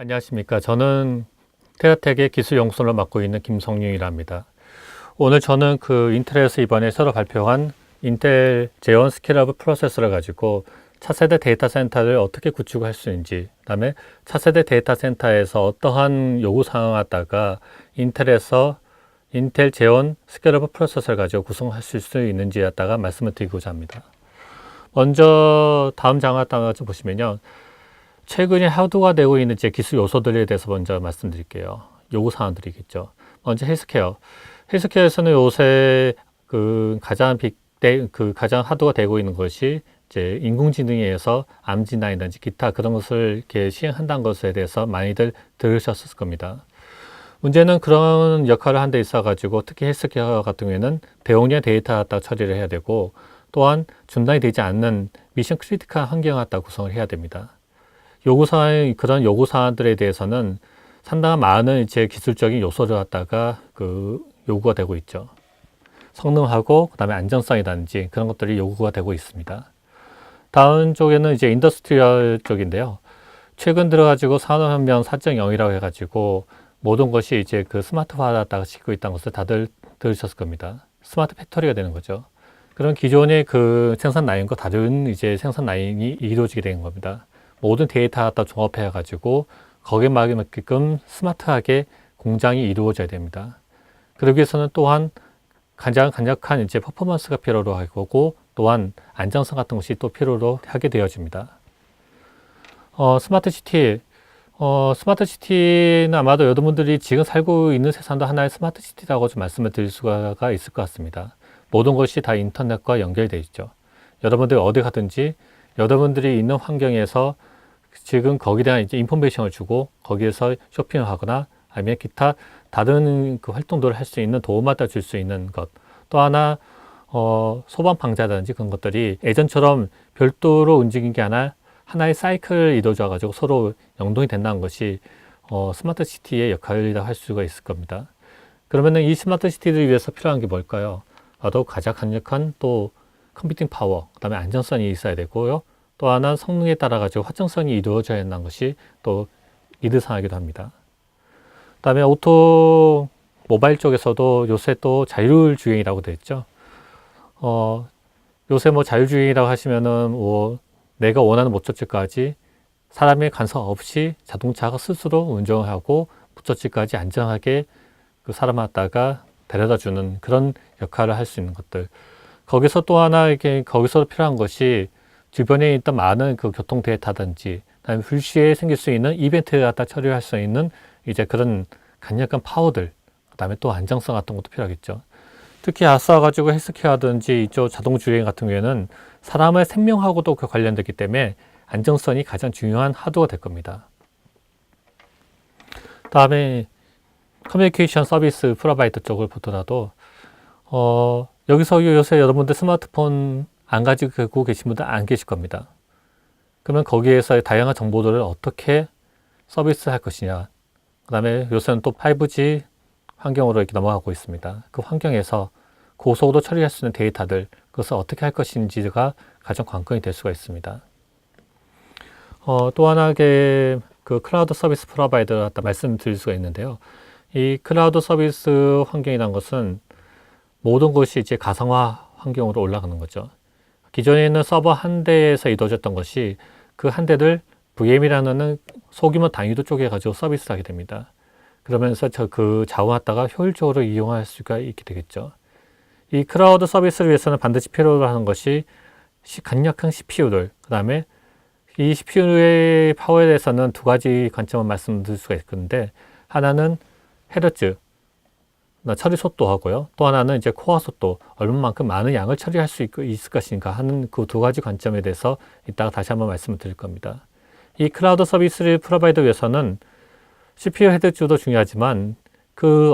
안녕하십니까. 저는 테라텍의 기술 연구소를 맡고 있는 김성윤이라 합니다. 오늘 저는 인텔에서 이번에 새로 발표한 인텔 제온 스케일러블 프로세서를 가지고 차세대 데이터 센터를 어떻게 구축할 수 있는지, 그다음에 차세대 데이터 센터에서 어떠한 요구사항을 갖다가 인텔에서 인텔 제온 스케일러블 프로세서를 가지고 구성하실 수 있는지에 갖다가 말씀을 드리고자 합니다. 먼저 다음 장을 갖다가 좀 보시면요. 최근에 하드가 되고 있는 제 기술 요소들에 대해서 먼저 말씀드릴게요. 요구사항들이겠죠. 먼저 헬스케어. 헬스케어에서는 요새 가장 하드가 되고 있는 것이 이제 인공지능에 의해서 암진단이든지 기타 그런 것을 이렇게 시행한다는 것에 대해서 많이들 들으셨을 겁니다. 문제는 그런 역할을 한 데 있어가지고 특히 헬스케어 같은 경우에는 대용량 데이터 갖다 처리를 해야 되고 또한 중단이 되지 않는 미션 크리티컬 환경을 갖다 구성을 해야 됩니다. 그런 요구사항들에 대해서는 상당한 많은 이제 기술적인 요소를 갖다가 요구가 되고 있죠. 성능하고 그다음에 안정성이라든지 그런 것들이 요구가 되고 있습니다. 다음 쪽에는 이제 인더스트리얼 쪽인데요. 최근 들어가지고 산업혁명 4.0이라고 해가지고 모든 것이 이제 스마트화하다가 시키고 있다는 것을 다들 들으셨을 겁니다. 스마트 팩토리가 되는 거죠. 그런 기존의 생산 라인과 다른 이제 생산 라인이 이루어지게 되는 겁니다. 모든 데이터 갖다 종합해 가지고 거기에 맞게끔 스마트하게 공장이 이루어져야 됩니다. 그러기 위해서는 또한 가장 강력한 이제 퍼포먼스가 필요로 하고 또한 안정성 같은 것이 또 필요로 하게 되어집니다. 스마트시티는 아마도 여러분들이 지금 살고 있는 세상도 하나의 스마트시티라고 좀 말씀을 드릴 수가 있을 것 같습니다. 모든 것이 다 인터넷과 연결되어 있죠. 여러분들이 어디 가든지 여러분들이 있는 환경에서 지금 거기에 대한 이제 인포메이션을 주고 거기에서 쇼핑을 하거나 아니면 기타 다른 활동들을 할 수 있는 도움을 줄 수 있는 것. 또 하나 소방방자라든지 그런 것들이 예전처럼 별도로 움직이는 게 아니라 하나의 사이클을 이루어져 가지고 서로 연동이 된다는 것이 스마트 시티의 역할이라고 할 수가 있을 겁니다. 그러면은 이 스마트 시티를 위해서 필요한 게 뭘까요? 바로 가장 강력한 또 컴퓨팅 파워, 그다음에 안정성이 있어야 되고요. 또 하나 성능에 따라 가지고 확정성이 이루어져야 한다는 것이 또 이르상하기도 합니다. 그다음에 모바일 쪽에서도 요새 또 자율주행이라고 되어 있죠. 요새 자율주행이라고 하시면은 내가 원하는 목적지까지 사람의 간섭 없이 자동차가 스스로 운전하고 목적지까지 안전하게 사람을 갖다가 데려다 주는 그런 역할을 할 수 있는 것들. 거기서 또 하나 거기서 필요한 것이 주변에 있던 많은 교통 데이터든지, 그다음에 불시에 생길 수 있는 이벤트를 갖다 처리할 수 있는 이제 그런 강력한 파워들, 그다음에 또 안정성 같은 것도 필요하겠죠. 특히 가지고 헬스케어든지 이쪽 자동 주행 같은 경우에는 사람의 생명하고도 관련되기 때문에 안정성이 가장 중요한 하드가 될 겁니다. 다음에 커뮤니케이션 서비스 프로바이더 쪽을 보더라도 여기서 요새 여러분들 스마트폰 안 가지고 계신 분들 안 계실 겁니다. 그러면 거기에서 다양한 정보들을 어떻게 서비스할 것이냐. 그 다음에 요새는 또 5G 환경으로 이렇게 넘어가고 있습니다. 그 환경에서 고속으로 처리할 수 있는 데이터들, 그것을 어떻게 할 것인지가 가장 관건이 될 수가 있습니다. 또 하나의 클라우드 서비스 프로바이더를 갖다 말씀드릴 수가 있는데요. 이 클라우드 서비스 환경이라는 것은 모든 것이 이제 가상화 환경으로 올라가는 거죠. 기존에는 서버 한 대에서 이루어졌던 것이 그 한 대를 VM이라는 소규모 단위로 쪼개가지고 서비스를 하게 됩니다. 그러면서 자원 갖다가 효율적으로 이용할 수가 있게 되겠죠. 이 클라우드 서비스를 위해서는 반드시 필요로 하는 것이 강력한 CPU들, 그 다음에 이 CPU의 파워에 대해서는 두 가지 관점을 말씀드릴 수가 있는데, 하나는 헤르츠, 처리 속도하고요. 또 하나는 이제 코어 속도, 얼마만큼 많은 양을 처리할 수 있을 것인가 하는 그 두 가지 관점에 대해서 이따가 다시 한번 말씀을 드릴 겁니다. 이 클라우드 서비스를 프로바이더 위해서는 CPU 헤드츠도 중요하지만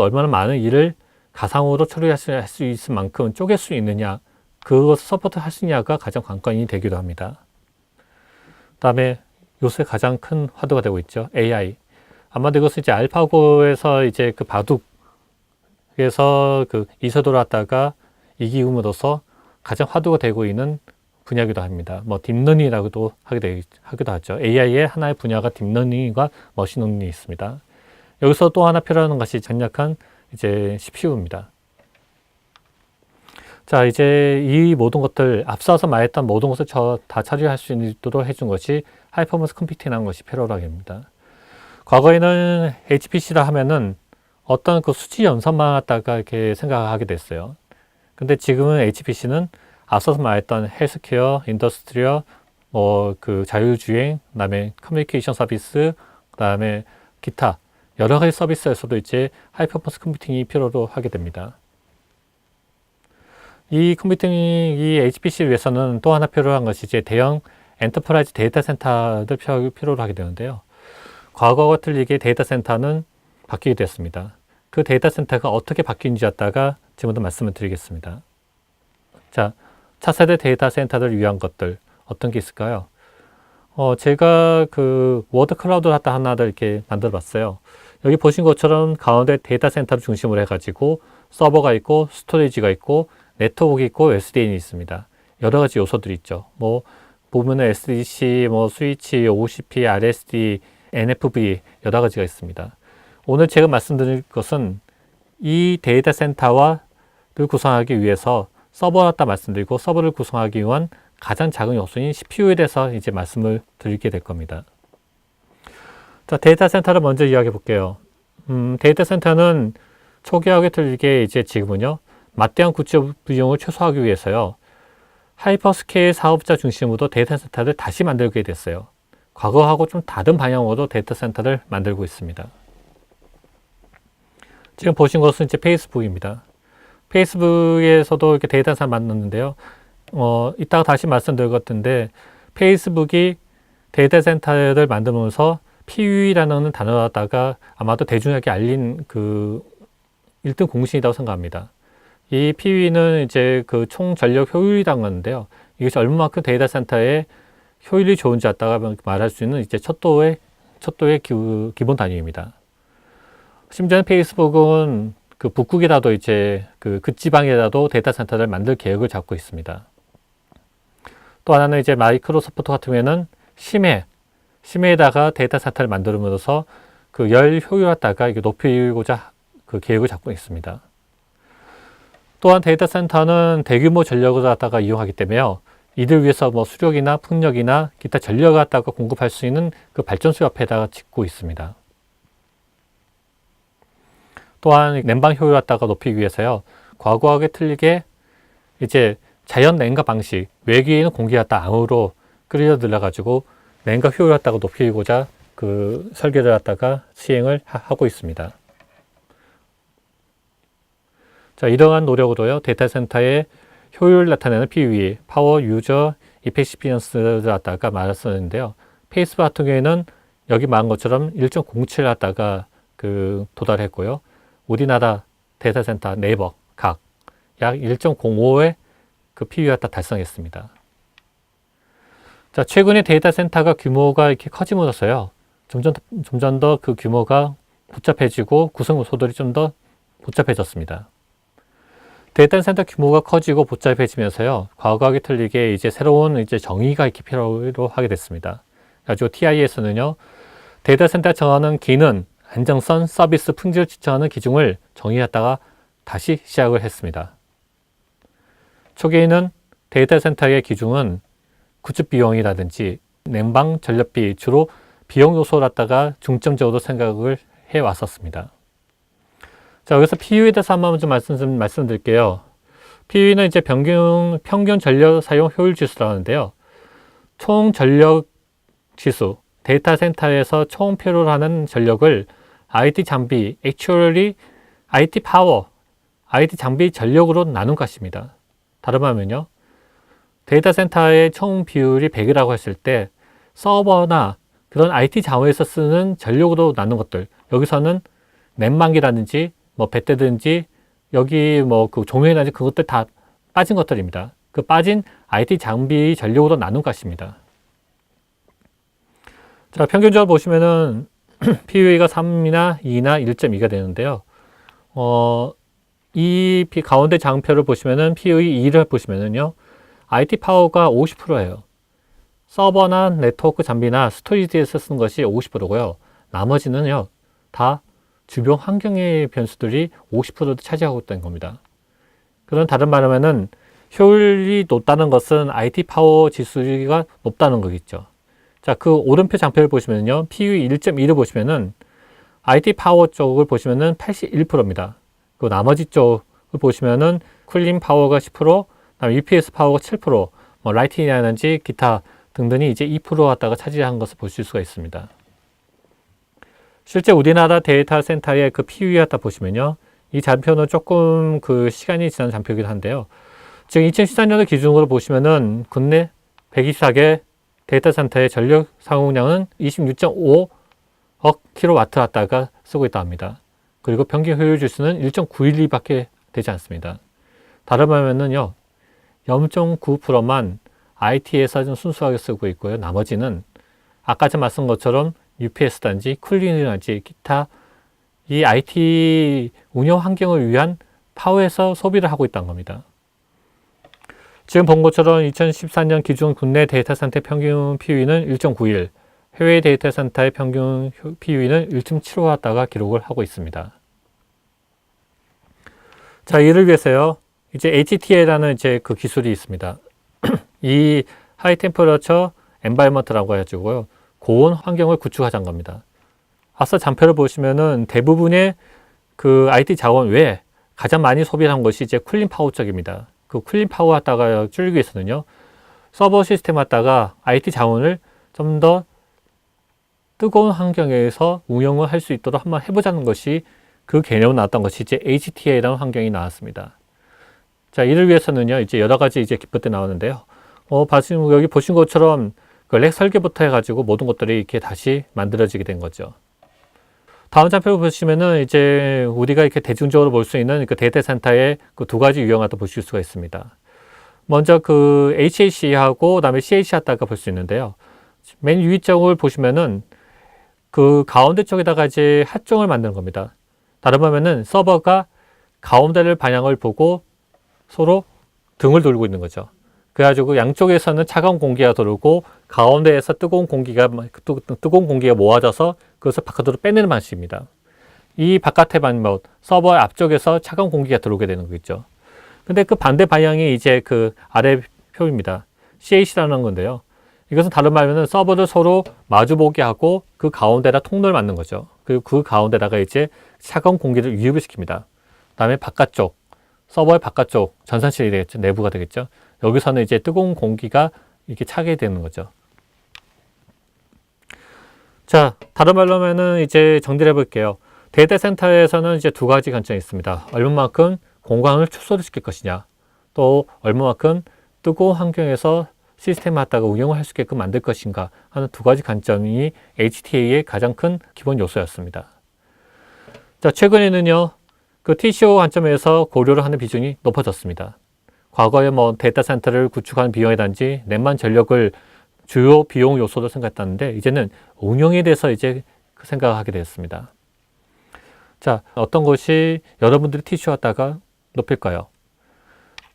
얼마나 많은 일을 가상으로 처리할 수 있을 만큼 쪼갤 수 있느냐, 그것을 서포트 할 수 있냐가 가장 관건이 되기도 합니다. 그 다음에 요새 가장 큰 화두가 되고 있죠. AI. 아마도 이것은 이제 알파고에서 이제 바둑에서 이세돌 갖다가 이기움으로써 가장 화두가 되고 있는 분야이기도 합니다. 뭐 딥러닝이라고도 하기도 하죠. AI의 하나의 분야가 딥러닝과 머신러닝이 있습니다. 여기서 또 하나 필요한 것이 간략한 이제 CPU입니다. 자, 이제 이 모든 것들, 앞서서 말했던 모든 것을 다 처리할 수 있도록 해준 것이 하이퍼포먼스 컴퓨팅이라는 것이 필요하게 됩니다. 과거에는 HPC라 하면은 어떤 그 수치 연산만 갖다가 이렇게 생각하게 됐어요. 근데 지금은 HPC는 앞서서 말했던 헬스케어, 인더스트리얼, 뭐 그 자율주행, 그다음에 커뮤니케이션 서비스, 그다음에 기타 여러 가지 서비스에서도 이제 하이퍼포먼스 컴퓨팅이 필요로 하게 됩니다. 이 HPC를 위해서는 또 하나 필요한 것이 이제 대형 엔터프라이즈 데이터 센터들 필요로 하게 되는데요. 과거와 틀리게 데이터 센터는 바뀌게 됐습니다. 그 데이터 센터가 어떻게 바뀌는지 갖다가 지금부터 말씀을 드리겠습니다. 자, 차세대 데이터 센터를 위한 것들 어떤 게 있을까요? 제가 그 워드 클라우드 하나를 이렇게 만들어 봤어요. 여기 보신 것처럼 가운데 데이터 센터를 중심으로 해가지고 서버가 있고 스토리지가 있고 네트워크 있고 SDN이 있습니다. 여러 가지 요소들이 있죠. 뭐 보면은 SDC, 뭐 스위치, OCP, RSD, NFV 여러 가지가 있습니다. 오늘 제가 말씀드릴 것은 이 데이터 센터를 구성하기 위해서 서버를 갖다 말씀드리고 서버를 구성하기 위한 가장 작은 요소인 CPU에 대해서 이제 말씀을 드리게 될 겁니다. 자, 데이터 센터를 먼저 이야기해 볼게요. 데이터 센터는 초기하게 틀리게 이제 지금은요, 막대한 구축 비용을 최소화하기 위해서요, 하이퍼스케일 사업자 중심으로 데이터 센터를 다시 만들게 됐어요. 과거하고 좀 다른 방향으로 데이터 센터를 만들고 있습니다. 지금 보신 것은 이제 페이스북입니다. 페이스북에서도 이렇게 데이터 센터 만드는데요. 이따가 다시 말씀드릴 것 같은데, 페이스북이 데이터 센터를 만들면서 PUE라는 단어에다가 아마도 대중에게 알린 그 1등 공신이라고 생각합니다. 이 PUE는 이제 그 총 전력 효율이라는 건데요. 이것이 얼마만큼 데이터 센터의 효율이 좋은지 갖다가 말할 수 있는 이제 척도의 기본 단위입니다. 심지어 페이스북은 그 북극이라도 이제 그 극지방이라도 데이터 센터를 만들 계획을 잡고 있습니다. 또 하나는 이제 마이크로소프트 같은 경우에는 심해에다가 데이터 센터를 만들면서 그 열 효율을 갖다가 이게 높이고자 그 계획을 잡고 있습니다. 또한 데이터 센터는 대규모 전력을 갖다가 이용하기 때문에요. 이들 위해서 뭐 수력이나 풍력이나 기타 전력을 갖다가 공급할 수 있는 그 발전소 옆에다가 짓고 있습니다. 또한 냉방 효율을 갖다가 높이기 위해서요. 과거하게 틀리게 이제 자연 냉각 방식, 외기에는 공기가 갖다 암으로 끓여 들어가지고 냉각 효율을 갖다가 높이고자 그 설계를 갖다가 시행을 하고 있습니다. 자, 이러한 노력으로요, 데이터 센터의 효율을 나타내는 PUE, 파워 유저 이피시피언스를 갖다가 말했었는데요. 페이스북 같은 경우에는 여기 말한 것처럼 1.07 갖다가 그 도달했고요. 우리나라 데이터 센터 네이버 각 약 1.05의 그 PUE 갖다 달성했습니다. 자, 최근에 데이터 센터가 규모가 이렇게 커지면서요, 점점 더 그 규모가 복잡해지고 구성 요소들이 좀 더 복잡해졌습니다. 데이터 센터 규모가 커지고 복잡해지면서요, 과거하게 틀리게 이제 새로운 이제 정의가 이렇게 필요로 하게 됐습니다. 그래가지고 TI에서는요, 데이터 센터 정하는 기능, 안정성, 서비스, 품질을 지정하는 기준을 정의했다가 다시 시작을 했습니다. 초기에는 데이터 센터의 기준은 구축 비용이라든지 냉방, 전력비, 주로 비용 요소를 갖다가 중점적으로 생각을 해 왔었습니다. 자, 여기서 PUE에 대해서 한번 좀 말씀드릴게요. PUE는 이제 평균 전력 사용 효율 지수라고 하는데요. 총 전력 지수, 데이터 센터에서 총 필요로 하는 전력을 IT 장비, actually IT 파워, IT 장비 전력으로 나눈 것입니다. 다른 말하면요, 데이터 센터의 총 비율이 100이라고 했을 때 서버나 그런 IT 자원에서 쓰는 전력으로 나눈 것들, 여기서는 냉방기라든지 뭐 배터든지 여기 뭐 그 조명이라든지 그것들 다 빠진 것들입니다. 그 빠진 IT 장비 전력으로 나눈 것입니다. 자, 평균적으로 보시면은 PUE가 3이나 2나 1.2가 되는데요. 이 가운데 장표를 보시면은 PUE 2를 보시면은요, IT 파워가 50%예요. 서버나 네트워크 장비나 스토리지에서 쓰는 것이 50%고요. 나머지는요, 다 주변 환경의 변수들이 50%도 차지하고 있다는 겁니다. 그런 다른 말하면은 효율이 높다는 것은 IT 파워 지수가 높다는 거겠죠. 자, 그 오른표 장표를 보시면요, PUE 1.1을 보시면은 IT 파워 쪽을 보시면은 81%입니다. 그 나머지 쪽을 보시면은 쿨링 파워가 10%, 그다음에 UPS 파워가 7%, 뭐 라이팅이라든지 기타 등등이 이제 2% 갖다가 차지한 것을 보실 수가 있습니다. 실제 우리나라 데이터 센터의 그 PUE 갖다 보시면요, 이 장표는 조금 그 시간이 지난 장표이기도 한데요. 지금 2014년도 기준으로 보시면은 국내 124개 데이터 센터의 전력 사용량은 26.5억 킬로와트 갖다가 쓰고 있다 합니다. 그리고 평균 효율 지수는 1.912밖에 되지 않습니다. 다른 말하면은요, 0.9%만 IT에서 좀 순수하게 쓰고 있고요. 나머지는 아까 전 말씀 것처럼 UPS단지, 쿨링이라든지 기타 이 IT 운영 환경을 위한 파워에서 소비를 하고 있다는 겁니다. 지금 본 것처럼 2014년 기준 국내 데이터 센터 평균 PUE는 1.91, 해외 데이터 센터의 평균 PUE는 1.75 갖다가 기록을 하고 있습니다. 자, 이를 위해서요, 이제 HTA라는 이제 그 기술이 있습니다. 이 하이 템퍼러처 엔바이먼트라고 해가지고요, 고온 환경을 구축하자는 겁니다. 앞서 장표를 보시면은 대부분의 그 IT 자원 외에 가장 많이 소비한 것이 이제 쿨링 파워 쪽입니다. 그 쿨링 파워 갖다가 줄이기 위해서는요, 서버 시스템 갖다가 IT 자원을 좀 더 뜨거운 환경에서 운영을 할 수 있도록 한번 해보자는 것이 그 개념을 나왔던 것이 이제 HTA라는 환경이 나왔습니다. 자, 이를 위해서는요, 이제 여러 가지 이제 기법들이 나오는데요. 여기 보신 것처럼 그 렉 설계부터 해가지고 모든 것들이 이렇게 다시 만들어지게 된 거죠. 다음 장표를 보시면은 이제 우리가 이렇게 대중적으로 볼 수 있는 그 데이터 센터의 그 두 가지 유형을 보실 수가 있습니다. 먼저 그 HAC하고 그다음에 CAC 갖다가 볼 수 있는데요. 맨 위 쪽을 보시면은 그 가운데 쪽에다가 이제 핫종을 만드는 겁니다. 다른 말하면은 서버가 가운데를 방향을 보고 서로 등을 돌고 있는 거죠. 그래가지고 양쪽에서는 차가운 공기가 들어오고 가운데에서 뜨거운 공기가 모아져서 그것을 바깥으로 빼내는 방식입니다. 이 바깥의 방법, 서버 앞쪽에서 차가운 공기가 들어오게 되는 거겠죠. 근데 그 반대 방향이 이제 그 아래 표입니다. CAC라는 건데요. 이것은 다른 말로는 서버를 서로 마주보게 하고 그 가운데다 통로를 만든 거죠. 그리고 그 가운데다가 이제 차가운 공기를 유입을 시킵니다. 그다음에 바깥쪽, 서버의 바깥쪽 전산실이 되겠죠. 내부가 되겠죠. 여기서는 이제 뜨거운 공기가 이렇게 차게 되는 거죠. 자, 다른 말로 하면은 이제 정리를 해볼게요. 데이터 센터에서는 이제 두 가지 관점이 있습니다. 얼마만큼 공간을 축소를 시킬 것이냐, 또 얼마만큼 뜨거운 환경에서 시스템을 갖다가 운영을 할 수 있게끔 만들 것인가 하는 두 가지 관점이 HTA의 가장 큰 기본 요소였습니다. 자, 최근에는요, 그 TCO 관점에서 고려를 하는 비중이 높아졌습니다. 과거에 뭐 데이터 센터를 구축하는 비용이라든지 넷만 전력을 주요 비용 요소로 생각했다는데 이제는 운영에 대해서 이제 생각을 하게 되었습니다. 자, 어떤 것이 여러분들이 TCO 갖다가 높일까요?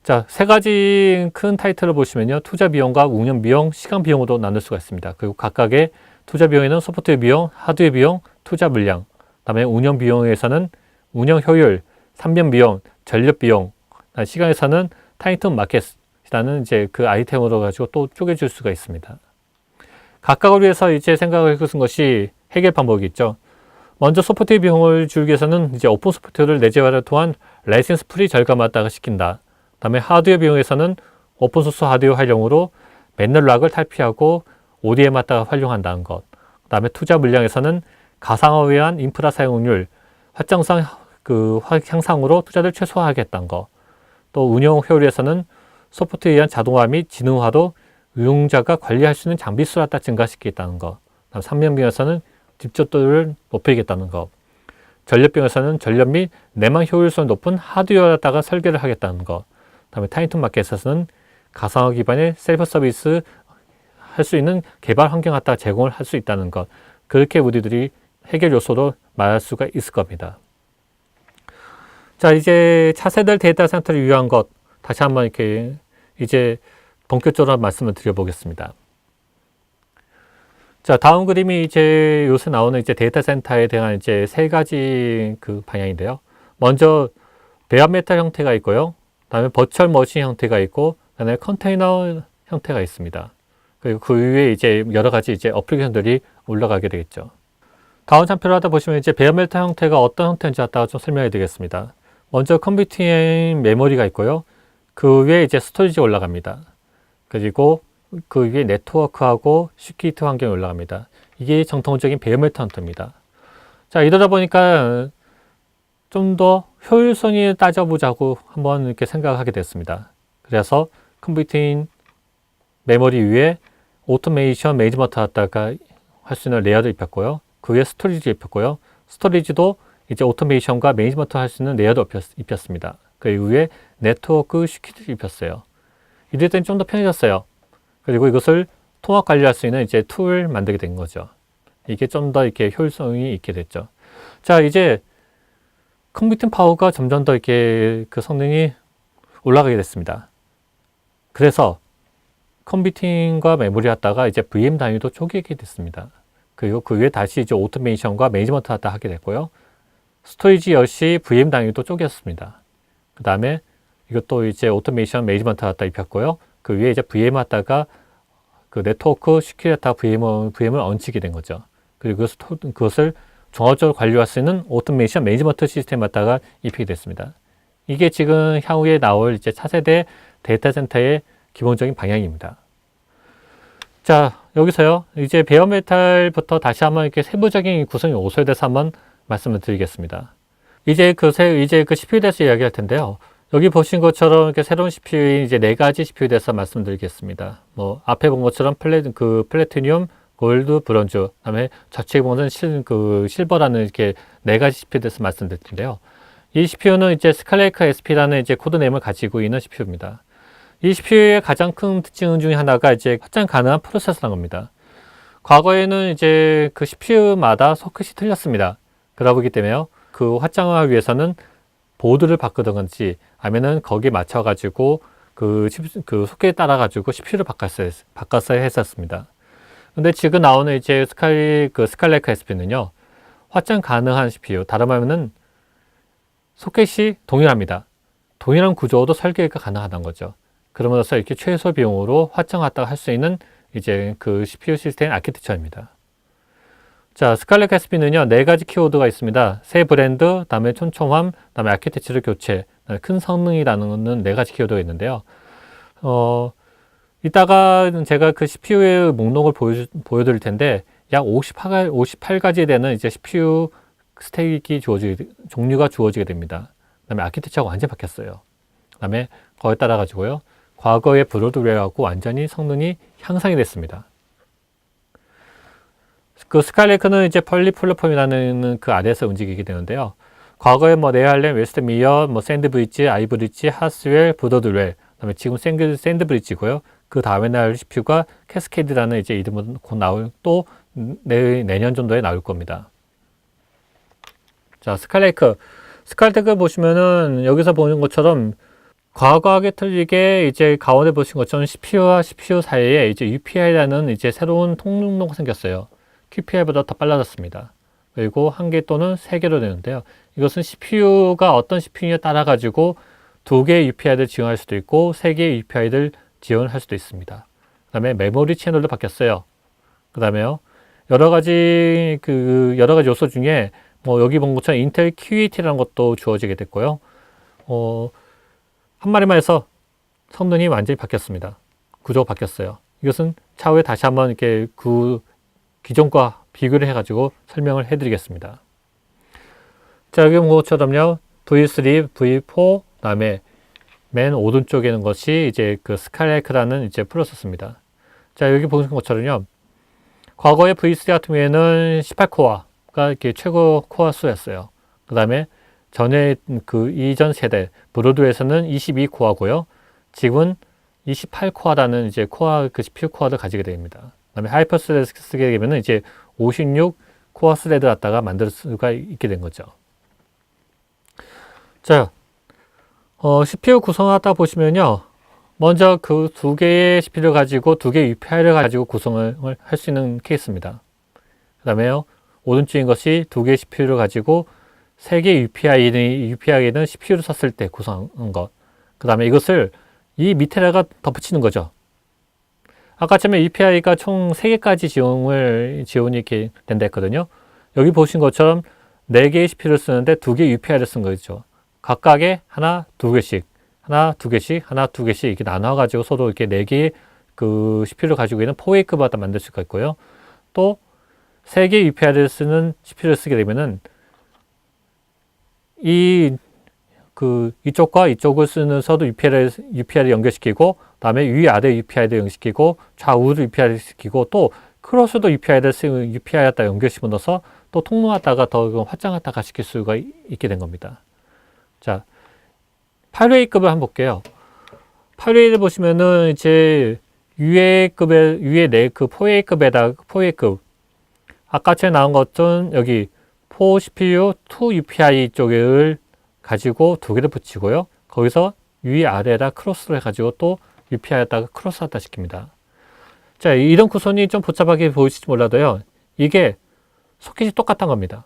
자, 세 가지 큰 타이틀을 보시면요, 투자 비용과 운영 비용, 시간 비용으로 나눌 수가 있습니다. 그리고 각각의 투자 비용에는 소프트웨어 비용, 하드웨어 비용, 투자 물량, 그다음에 운영 비용에서는 운영 효율, 상변 비용, 전력 비용, 시간에서는 타임 투 마켓이라는 이제 그 아이템으로 가지고 또 쪼개줄 수가 있습니다. 각각을 위해서 이제 생각을 해본 것이 해결 방법이 있죠. 먼저 소프트웨어 비용을 줄이기 위해서는 이제 오픈 소프트웨어를 내재화를 통한 라이센스 프리 절감하다가 시킨다. 그다음에 하드웨어 비용에서는 오픈소스 하드웨어 활용으로 맨널 락을 탈피하고 ODM 갖다가 활용한다는 것. 그다음에 투자 물량에서는 가상화에 의한 인프라 사용률, 확장성 향상으로 투자를 최소화하겠다는 것. 또 운영 효율에서는 소프트웨어에 의한 자동화 및 지능화도 이용자가 관리할 수 있는 장비 수를 갖다 증가시키겠다는 것. 그다음 상면 비용에서는 집중도를 높이겠다는 것. 전력 비용에서는 전력 및 내망 효율성 높은 하드웨어를 갖다가 설계를 하겠다는 것. 그다음에 타임 투 마켓에서는 가상화 기반의 셀프 서비스 할 수 있는 개발 환경 갖다 제공을 할 수 있다는 것. 그렇게 우리들이 해결 요소로 말할 수가 있을 겁니다. 자, 이제 차세대 데이터 센터를 위한 것 다시 한번 이렇게 이제 본격적으로 말씀을 드려보겠습니다. 자, 다음 그림이 이제 요새 나오는 이제 데이터 센터에 대한 이제 세 가지 그 방향인데요. 먼저 베어메탈 형태가 있고요. 그다음에 버추얼 머신 형태가 있고, 그다음에 컨테이너 형태가 있습니다. 그리고 그 위에 이제 여러 가지 이제 어플리케이션들이 올라가게 되겠죠. 다음 장표를 하다 보시면 이제 베어메탈 형태가 어떤 형태인지 갖다가 좀 설명해 드리겠습니다. 먼저 컴퓨팅 메모리가 있고요. 그 위에 이제 스토리지 올라갑니다. 그리고 그 위에 네트워크하고 시큐리티 환경이 올라갑니다. 이게 정통적인 베어메탈 형태입니다. 자, 이러다 보니까 좀 더 효율성이 따져보자고 한번 이렇게 생각하게 됐습니다. 그래서 컴퓨팅 메모리 위에 오토메이션 매니지먼트 갖다가 할 수 있는 레이어를 입혔고요. 그 위에 스토리지 입혔고요. 스토리지도 이제 오토메이션과 매니지먼트 할 수 있는 레이어를 입혔습니다. 그 위에 네트워크 시큐리티를 입혔어요. 이럴 때는 좀 더 편해졌어요. 그리고 이것을 통합 관리할 수 있는 이제 툴을 만들게 된 거죠. 이게 좀 더 이렇게 효율성이 있게 됐죠. 자, 이제 컴퓨팅 파워가 점점 더 이렇게 그 성능이 올라가게 됐습니다. 그래서 컴퓨팅과 메모리 갖다가 이제 VM 단위도 쪼개게 됐습니다. 그리고 그 위에 다시 이제 오토메이션과 매니지먼트 갖다 하게 됐고요. 스토리지 역시 VM 단위도 쪼개졌습니다. 그 다음에 이것도 이제 오토메이션 매니지먼트 갖다 입혔고요. 그 위에 이제 VM 갖다가 그 네트워크 시큐리티 VM을 얹히게 된 거죠. 그리고 그것을 종합적으로 관리할 수 있는 오토메이션 매니지먼트 시스템 갖다가 입히게 됐습니다. 이게 지금 향후에 나올 이제 차세대 데이터 센터의 기본적인 방향입니다. 자, 여기서요. 이제 베어메탈부터 다시 한번 이렇게 세부적인 구성 요소에 대해서 한번 말씀을 드리겠습니다. 이제 그 CPU에 대해서 이야기할 텐데요. 여기 보신 것처럼 이렇게 새로운 CPU인 이제 네 가지 CPU에 대해서 말씀드리겠습니다. 뭐 앞에 본 것처럼 플래티늄, 골드, 브론즈, 그다음에 좌측에 보면 실버라는 이렇게 네 가지 CPU에 대해서 말씀드릴 텐데요. 이 CPU는 이제 스칼레이크 SP라는 이제 코드네임을 가지고 있는 CPU입니다. 이 CPU의 가장 큰 특징 중에 하나가 이제 확장 가능한 프로세서라는 겁니다. 과거에는 이제 그 CPU마다 소켓이 틀렸습니다. 그러다 보기 때문에요. 그 확장을 위해서는 보드를 바꾸던지 아니면은 거기에 맞춰가지고 그 소켓에 따라가지고 CPU를 바꿨어야 했었습니다. 근데 지금 나오는 이제 스칼레이크 SP는요, 확장 가능한 CPU, 다른 말하면은 소켓이 동일합니다. 동일한 구조도 설계가 가능하다는 거죠. 그러면서 이렇게 최소 비용으로 확장했다가 할 수 있는 이제 그 CPU 시스템 아키텍처입니다. 자, 스칼레이크 SP는요, 네 가지 키워드가 있습니다. 새 브랜드, 다음에 촘촘함, 다음에 아키텍처를 교체, 큰 성능이라는 네 가지 키워드가 있는데요. 이따가 제가 그 CPU의 목록을 보여드릴 텐데, 약 58가지에 되는 이제 CPU 스택이 종류가 주어지게 됩니다. 그 다음에 아키텍처가 완전히 바뀌었어요. 그 다음에 거기에 따라 가지고요, 과거의 브로드웨어하고 완전히 성능이 향상이 됐습니다. 그 스칼레이크는 이제 펄리 플랫폼이라는 그 아래에서 움직이게 되는데요. 과거에 뭐 네할렘, 웨스트미어, 뭐 샌드브리지, 아이브리지, 하스웰, 브로드웰, 그다음에 지금 샌드브리지고요. 그 다음에 나올 CPU가 캐스케이드라는 이제 이름은 곧 또 내년 정도에 나올 겁니다. 자, 스칼레이크 보시면은 여기서 보는 것처럼 과거하게 틀리게 이제 가운데 보신 것처럼 CPU와 CPU 사이에 이제 UPI라는 이제 새로운 통로가 생겼어요. QPI보다 더 빨라졌습니다. 그리고 한 개 또는 세 개로 되는데요. 이것은 CPU가 어떤 CPU에 따라 가지고 두 개의 UPI를 지원할 수도 있고 세 개의 UPI를 지원할 수도 있습니다. 그 다음에 메모리 채널도 바뀌었어요. 그 다음에요, 여러 가지 요소 중에 뭐 여기 본 것처럼 인텔 QAT라는 것도 주어지게 됐고요. 한마디만 해서 성능이 완전히 바뀌었습니다. 구조가 바뀌었어요. 이것은 차후에 다시 한번 이렇게 기존과 비교를 해가지고 설명을 해드리겠습니다. 자, 여기 본 것처럼요, V3, V4, 그 다음에 맨 오른쪽에 있는 것이 이제 그 스칼레이크라는 이제 프로세서입니다. 자, 여기 보신 것처럼요, 과거의 V3 같은 경우에는 18코어가 이렇게 최고 코어 수였어요. 그 다음에 전에 그 이전 세대 브로드에서는 22코어고요. 지금은 28코어라는 이제 그 CPU 코어를 가지게 됩니다. 그 다음에 하이퍼스레드 쓰게 되면은 이제 56코어 스레드 갖다가 만들 수가 있게 된 거죠. 자, CPU 구성하다 보시면요, 먼저 그 두 개의 CPU를 가지고 두 개의 UPI를 가지고 구성을 할 수 있는 케이스입니다. 그 다음에요, 오른쪽인 것이 두 개의 CPU를 가지고 세 개의 UPI는 CPU를 썼을 때 구성한 것. 그 다음에 이것을 이 밑에다가 덧붙이는 거죠. 아까처럼 UPI가 총 3개까지 지원이 이렇게 된다 했거든요. 여기 보신 것처럼 4개의 CPU를 쓰는데 2개의 UPI를 쓴 거죠. 각각에 하나, 2개씩, 하나, 2개씩, 하나, 2개씩 이렇게 나눠가지고 서로 이렇게 4개의 그 CPU를 가지고 있는 4웨이크마다 만들 수가 있고요. 또 3개의 UPI를 쓰는 CPU를 쓰게 되면은 이쪽과 이쪽을 쓰는 서도 UPI를 연결시키고, 다음에 위아래 UPI를 연결시키고, 좌우를 UPI를 시키고, 또 크로스도 UPI에다 연결시켜 넣어서 또 통로하다가 더 확장하다가 시킬 수가 있게 된 겁니다. 자, 8웨이급을 한번 볼게요. 8웨이를 보시면은 이제 위에 그 4웨이급 아까 전에 나온 것은 여기 4 CPU, 2 UPI 쪽을 가지고 2개를 붙이고요. 거기서 위아래에다 크로스를 해가지고 또 UPI에다가 크로스하다 시킵니다. 자, 이런 구성이 좀 복잡하게 보이실지 몰라도요, 이게 소켓이 똑같은 겁니다.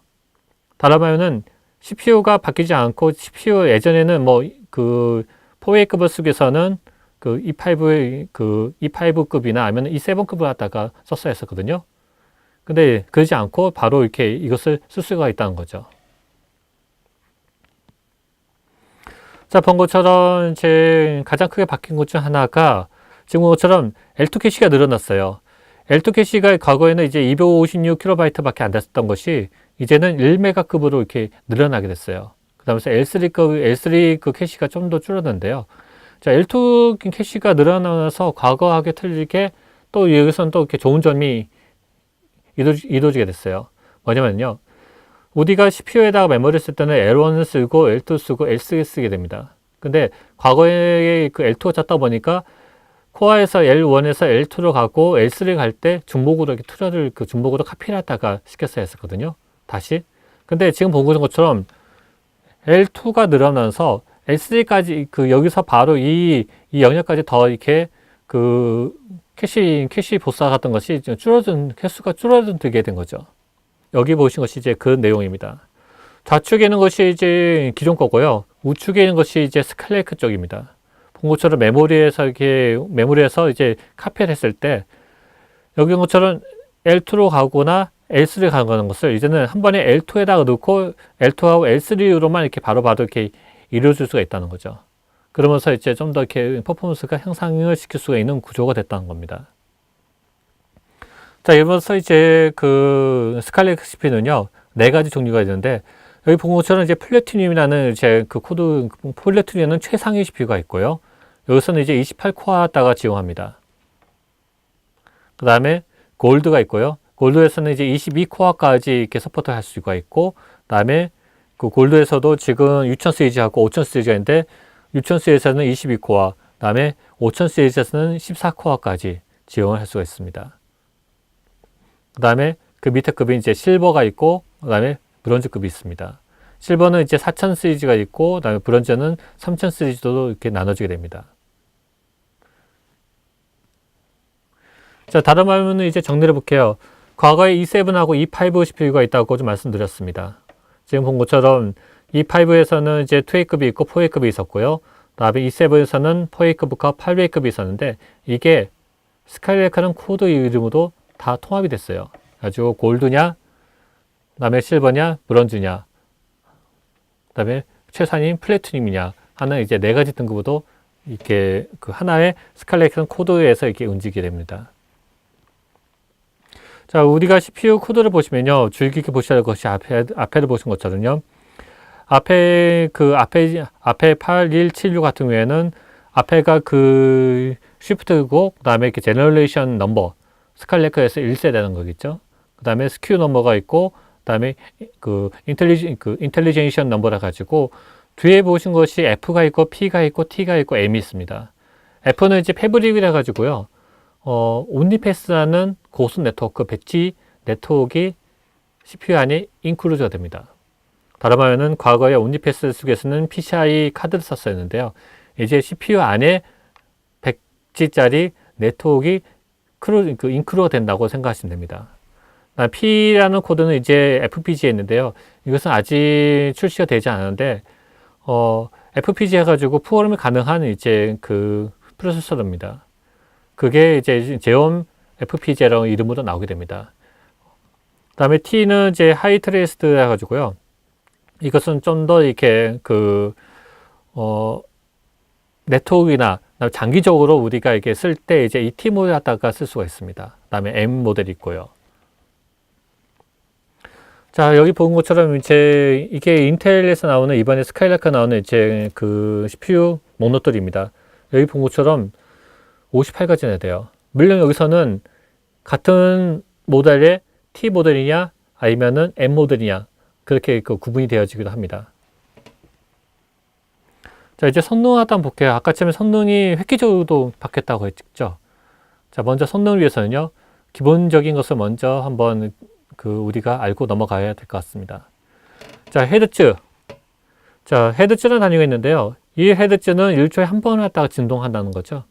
다른 말로는 CPU가 바뀌지 않고, CPU 예전에는 뭐 그 4A급을 쓰기 위해서는 그 E5급이나 아니면 E7급을 갖다가 썼어야 했었거든요. 근데 그러지 않고 바로 이렇게 이것을 쓸 수가 있다는 거죠. 자, 본 것처럼 이제 가장 크게 바뀐 것 중 하나가 지금 본 것처럼 L2 캐시가 늘어났어요. L2 캐시가 과거에는 이제 256KB 밖에 안 됐었던 것이 이제는 1메가급으로 이렇게 늘어나게 됐어요. 그 다음에 L3 그 캐시가 좀 더 줄었는데요. 자, L2 캐시가 늘어나서 과거하게 틀리게 또 여기서는 또 이렇게 좋은 점이 이루어지게 됐어요. 뭐냐면요, 우리가 CPU에다가 메모리를 쓸 때는 L1을 쓰고 L2 쓰고 L3 쓰게 됩니다. 근데 과거에 그 L2가 작다 보니까 코어에서 L1에서 L2로 가고 L3 갈 때 중복으로 이렇게 트러를 그 중복으로 카피를 하다가 시켰어야 했었거든요. 다시. 근데 지금 보는 것처럼 L2가 늘어나면서 L3까지 그 여기서 바로 이 영역까지 더 이렇게 그 캐시 복사 같은 것이 횟수가 줄어들게 된 거죠. 여기 보신 것이 이제 그 내용입니다. 좌측에 있는 것이 이제 기존 거고요. 우측에 있는 것이 이제 스칼레이크 쪽입니다. 본 것처럼 메모리에서 이제 카피를 했을 때 여기 본 것처럼 L2로 가거나 L3로 가는 것을 이제는 한 번에 L2에다가 넣고 L2하고 L3로만 이렇게 바로바로 이렇게 이루어질 수가 있다는 거죠. 그러면서 이제 좀 더 이렇게 퍼포먼스가 향상을 시킬 수가 있는 구조가 됐다는 겁니다. 자, 이러면서 이제 그 스칼렛 CPU는요, 4가지 종류가 있는데, 여기 본 것처럼 이제 플래티늄이라는 이제 그 플래티늄은 최상위 CPU가 있고요. 여기서는 이제 28코어다가 지원합니다. 그 다음에 골드가 있고요. 골드에서는 이제 22코어까지 이렇게 서포트할 수가 있고, 그 다음에 그 골드에서도 지금 6000 시리즈하고 5000 시리즈가 있는데, 6000 시리즈에서는 22코어, 그 다음에 5000 시리즈에서는 14코어까지 지원을 할 수가 있습니다. 그 다음에 그 밑에 급이 이제 실버가 있고, 그 다음에 브론즈급이 있습니다. 실버는 이제 4000 시리즈가 있고, 그 다음에 브론즈는 3000 시리즈도 이렇게 나눠지게 됩니다. 자, 다른 말로는 이제 정리를 해볼게요. 과거에 E7하고 E5 CPU가 있다고 좀 말씀드렸습니다. 지금 본 것처럼 E5에서는 이제 2A급이 있고 4A급이 있었고요. 다음에 E7에서는 4A급과 8A급이 있었는데, 이게 스카이레이크는 코드 이름으로 다 통합이 됐어요. 아주 골드냐, 그다음에 실버냐, 브론즈냐, 그다음에 최상인 플래티늄이냐 하는 이제 4가지 등급으로 이렇게 그 하나의 스칼렛 코드에서 이렇게 움직이게 됩니다. 자, 우리가 CPU 코드를 보시면요, 주의 깊게 보셔야 할 것이 앞에를 보신 것처럼요. 앞에 8176 같은 경우에는 앞에가 그 쉬프트고, 그다음에 이렇게 제너레이션 넘버 스칼렛에서 1세대라는 거겠죠. 그 다음에 스큐 넘버가 있고, 그 다음에 그 인텔리젠션 넘버라 가지고 뒤에 보신 것이 F가 있고 P가 있고 T가 있고 M이 있습니다. F는 이제 패브릭이라 가지고요. 온리패스라는 고속 네트워크 배치 네트워크가 CPU 안에 인클루드가 됩니다. 다른 말로는 과거에 온리패스 속에서는 PCI 카드를 썼었는데요. 이제 CPU 안에 엣지짜리 네트워크가 인크루가 된다고 생각하시면 됩니다. P라는 코드는 이제 FPGA에 있는데요. 이것은 아직 출시가 되지 않았는데, FPGA 해가지고 프로그램이 가능한 이제 그 프로세서입니다. 그게 이제 제온 FPGA라는 이름으로 나오게 됩니다. 그 다음에 T는 이제 하이 트레이스드 해가지고요. 이것은 좀 더 이렇게 네트워크나 장기적으로 우리가 이게 쓸 때 이제 이 T 모델 갖다가 쓸 수가 있습니다. 그 다음에 M 모델이 있고요. 자, 여기 본 것처럼 이제 이게 인텔에서 나오는 이번에 스카이라크가 나오는 이제 그 CPU 목록들입니다. 여기 본 것처럼 58가지나 돼요. 물론 여기서는 같은 모델의 T 모델이냐 아니면은 M 모델이냐 그렇게 구분이 되어지기도 합니다. 자, 이제 성능 한번 볼게요. 아까처럼 성능이 획기적으로 바뀌었다고 했죠. 자, 먼저 성능을 위해서는요, 기본적인 것을 먼저 한번 우리가 알고 넘어가야 될 것 같습니다. 자, 헤르츠. 자, 헤르츠라는 단위가 있는데요. 이 헤르츠는 1초에 한 번 갖다가 진동한다는 거죠.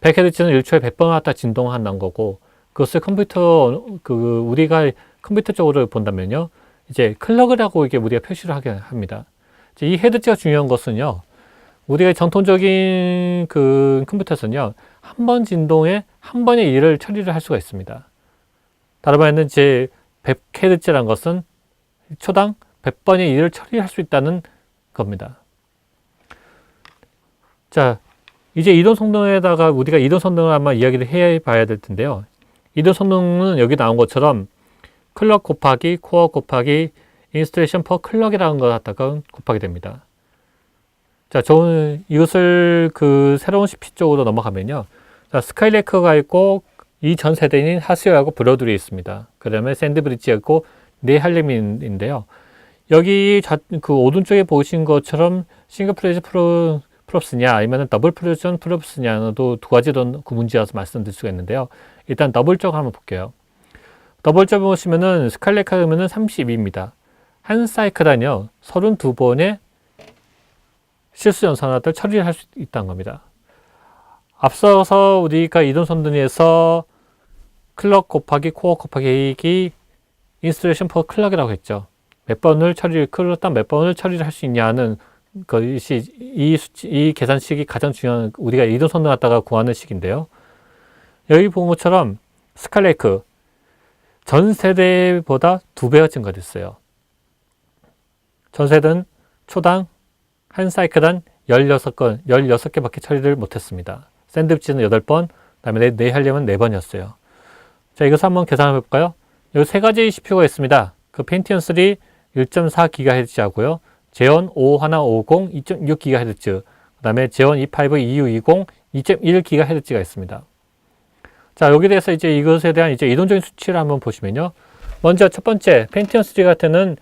100헤르츠는 1초에 100번 갖다가 진동한다는 거고, 그것을 우리가 컴퓨터 쪽으로 본다면요, 이제 클럭이라고 이게 우리가 표시를 하게 합니다. 이 헤르츠가 중요한 것은요, 우리가 정통적인 컴퓨터에서는요, 한 번 진동에 한 번의 일을 처리를 할 수가 있습니다. 다른 말에는 이제 100Hz라는 것은 초당 100번의 일을 처리할 수 있다는 겁니다. 자, 이제 이동 성능에다가 우리가 이동 성능을 아마 이야기를 해 봐야 될 텐데요. 이동 성능은 여기 나온 것처럼 클럭 곱하기 코어 곱하기 인스톨레이션 퍼 클럭이라는 거 갖다가 곱하게 됩니다. 자, 저는 이것을 새로운 CPU 쪽으로 넘어가면요. 자, 스카이레이크가 있고 이 전 세대인 하스웨어하고 브로드리 있습니다. 그 다음에 샌드브리지가 있고 네할렘인데요. 여기 오른쪽에 보신 것처럼 싱글 프레즈 프롭스냐 아니면 더블 프레전 프롭스냐도 두 가지로 구분지어서 말씀드릴 수가 있는데요. 일단 더블 쪽 한번 볼게요. 더블 쪽 보시면은 스카이레이크 하면은 32입니다. 한 사이클은요 32번의 실수 연산화를 처리를 할 수 있다는 겁니다. 앞서서 우리가 이동 성능에서 클럭 곱하기 코어 곱하기 인스톨레이션 퍼 클럭이라고 했죠. 몇 번을 처리를 할 수 있냐는 것이 이 계산식이 가장 중요한 우리가 이동 성능 갖다가 구하는 식인데요. 여기 본 것처럼 스카이레이크 전 세대보다 2배가 증가됐어요. 전 세대는 초당 한 사이클은 16개밖에 처리를 못했습니다. 샌드위치는 8번, 그 다음에 네할렘은 4번이었어요. 자, 이것을 한번 계산해 볼까요? 여기 세 가지 CPU가 있습니다. 펜티엄 3 1.4GHz 하고요. 제온 5150 2.6GHz, 그 다음에 제온 E5 EU20 2.1GHz가 있습니다. 자, 여기에 대해서 이제 이것에 대한 이제 이동적인 수치를 한번 보시면요. 먼저 첫 번째, 펜티엄 3 같은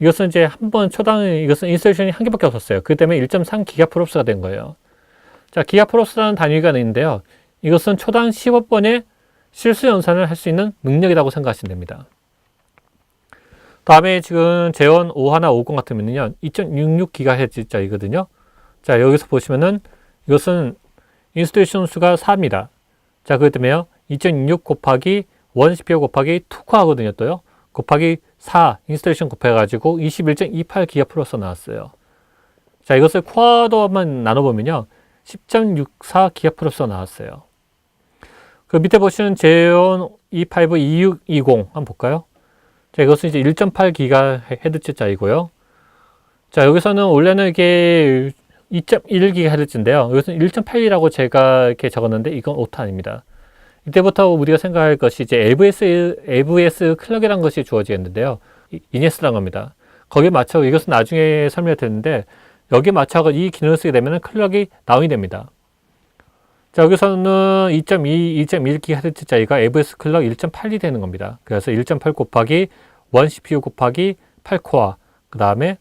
이것은 이제 이것은 인스톨레이션이 한 개밖에 없었어요. 그 때문에 1.3GHz가 된 거예요. 자, 기가프롭스라는 단위가 있는데요. 이것은 초당 15번의 실수 연산을 할 수 있는 능력이라고 생각하시면 됩니다. 다음에 지금 제온 5150 같으면요. 2.66GHz짜리거든요. 자, 여기서 보시면은 이것은 인스톨레이션 수가 4입니다. 자, 그렇기 때문에요. 2.66 곱하기 1 CPU 곱하기 2코어거든요. 또요. 곱하기 4 인스톨레이션 곱해가지고 21.28GHz 나왔어요. 자, 이것을 코어도 한번 나눠보면요. 10.64GHz 나왔어요. 밑에 보시는 제온 E5 2620 한번 볼까요? 자, 이것은 이제 1.8GHz짜리고요. 자, 여기서는 원래는 이게 2.1GHz인데요. 여기서는 1.8이라고 제가 이렇게 적었는데 이건 오타 아닙니다. 이때부터 우리가 생각할 것이 이제 AVS 클럭이라는 것이 주어지겠는데요. 이네스라는 겁니다. 거기에 맞춰 이것은 나중에 설명을 드렸는데 여기에 맞춰서 이 기능을 쓰게 되면 클럭이 다운이 됩니다. 자, 여기서는 2.2, 2.1GHz짜리가 AVS 클럭 1.8이 되는 겁니다. 그래서 1.8 곱하기 1 CPU 곱하기 8코어, 그 다음에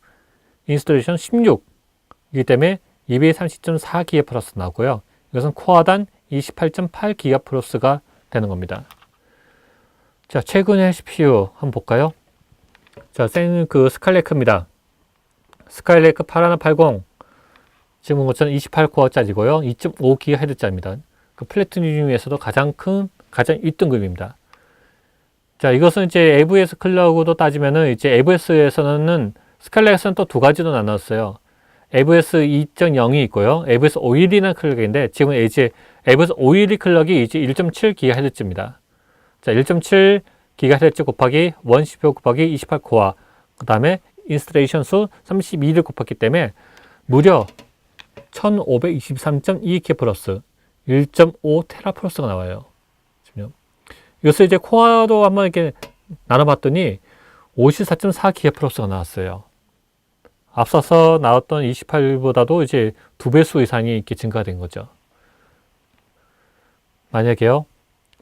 인스톨레이션 16이기 때문에 230.4GHz 나오고요. 이것은 코어단 28.8GHz가 되는 겁니다. 자, 최근의 CPU 한번 볼까요? 자, 스카이레이크입니다. 스카이레이크 8180 지금 본 것처럼 28코어짜리고요. 2.5GHz짜리입니다. 그 플래티넘 중에서도 가장 1등급입니다. 자, 이것은 이제 AVS 클럭으로 따지면은 이제 AVS에서는 스칼렛은 또 두 가지로 나눴어요. AVS 2.0이 있고요. AVS 512라는 클럭인데 지금 이제 AVS 512 클럭이 이제 1.7GHz입니다. 자, 1.7GHz 곱하기 1 CPU 곱하기 28코어, 그 다음에 인스톨레이션 수 32를 곱했기 때문에 무려 1523.2K 플러스 1.5TF가 나와요. 이것을 이제 코어도 한번 이렇게 나눠봤더니 54.4GHz가 나왔어요. 앞서서 나왔던 28보다도 이제 2배수 이상이 이렇게 증가된 거죠. 만약에요,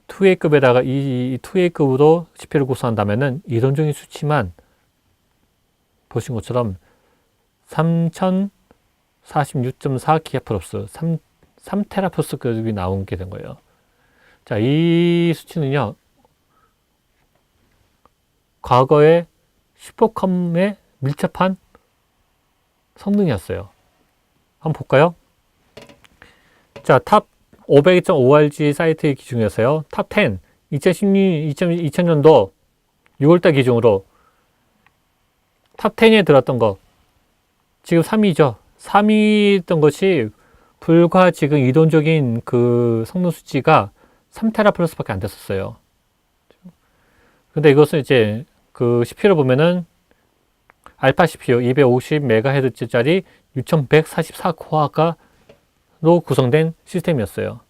2A급에다가 이 2A급으로 CPU를 구성한다면은 이론적인 수치만 보신 것처럼 3046.4GHz, 3TF급이 나오게 된 거예요. 자, 이 수치는요, 과거에 슈퍼컴에 밀접한 성능이었어요. 한번 볼까요? 자, 탑 500.5RG 사이트 기준에서요, 탑 10, 2000년도 6월달 기준으로 탑 10에 들었던 거, 지금 3위죠. 3위였던 것이 불과 지금 이론적인 그 성능 수치가 3TF 밖에 안 됐었어요. 근데 이것은 이제 그 CPU를 보면은 알파 CPU 250MHz짜리 6144코어가로 구성된 시스템이었어요.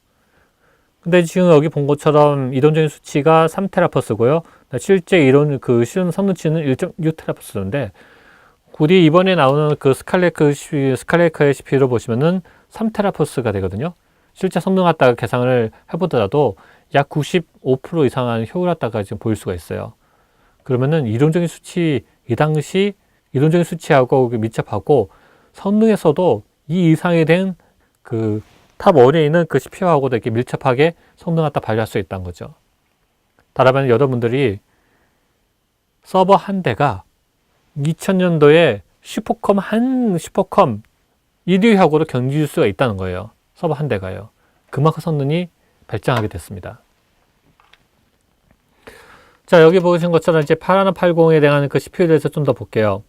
근데 지금 여기 본 것처럼 이론적인 수치가 3TF고요. 실제 이론 그 실현 성능치는 1.6TF인데 굳이 이번에 나오는 그 스칼렛의 CPU를 보시면은 3TF가 되거든요. 실제 성능 갖다가 계산을 해보더라도 약 95% 이상한 효율 갖다가 지금 보일 수가 있어요. 그러면은 이론적인 수치, 이 당시 이론적인 수치하고 밀접하고 성능에서도 이 이상이 된 그 탑 1에 있는 그 CPU하고도 이렇게 밀접하게 성능 갖다 발휘할 수 있다는 거죠. 따라면 여러분들이 서버 한 대가 2000년도에 슈퍼컴 1위하고도 경쟁할 수가 있다는 거예요. 서버 한 대가요. 그만큼 성능이 발전하게 됐습니다. 자, 여기 보신 것처럼 이제 8180에 대한 그 CPU에 대해서 좀 더 볼게요.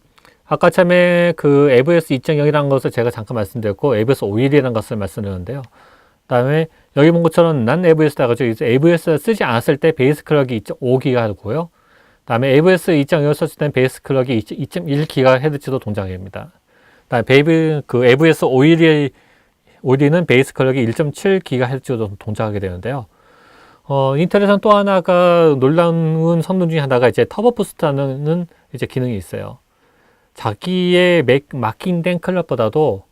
아까 처음에 그 AVS 2.0이라는 것을 제가 잠깐 말씀드렸고, AVS 512라는 것을 말씀드렸는데요. 그 다음에 여기 본 것처럼 난 AVS다가 이제 AVS를 쓰지 않았을 때 베이스 클럭이 2.5GHz고요. 그 다음에 AVS 2.0을 썼을 때 베이스 클럭이 2.1GHz로 동작합니다. 그 다음에 AVS 512는 베이스 클럭이 1.7GHz로 동작하게 되는데요. 인텔에서는 또 하나가 놀라운 성능 중에 하나가 이제 터보 부스트라는 이제 기능이 있어요. 자기의 마킹된 클럭보다도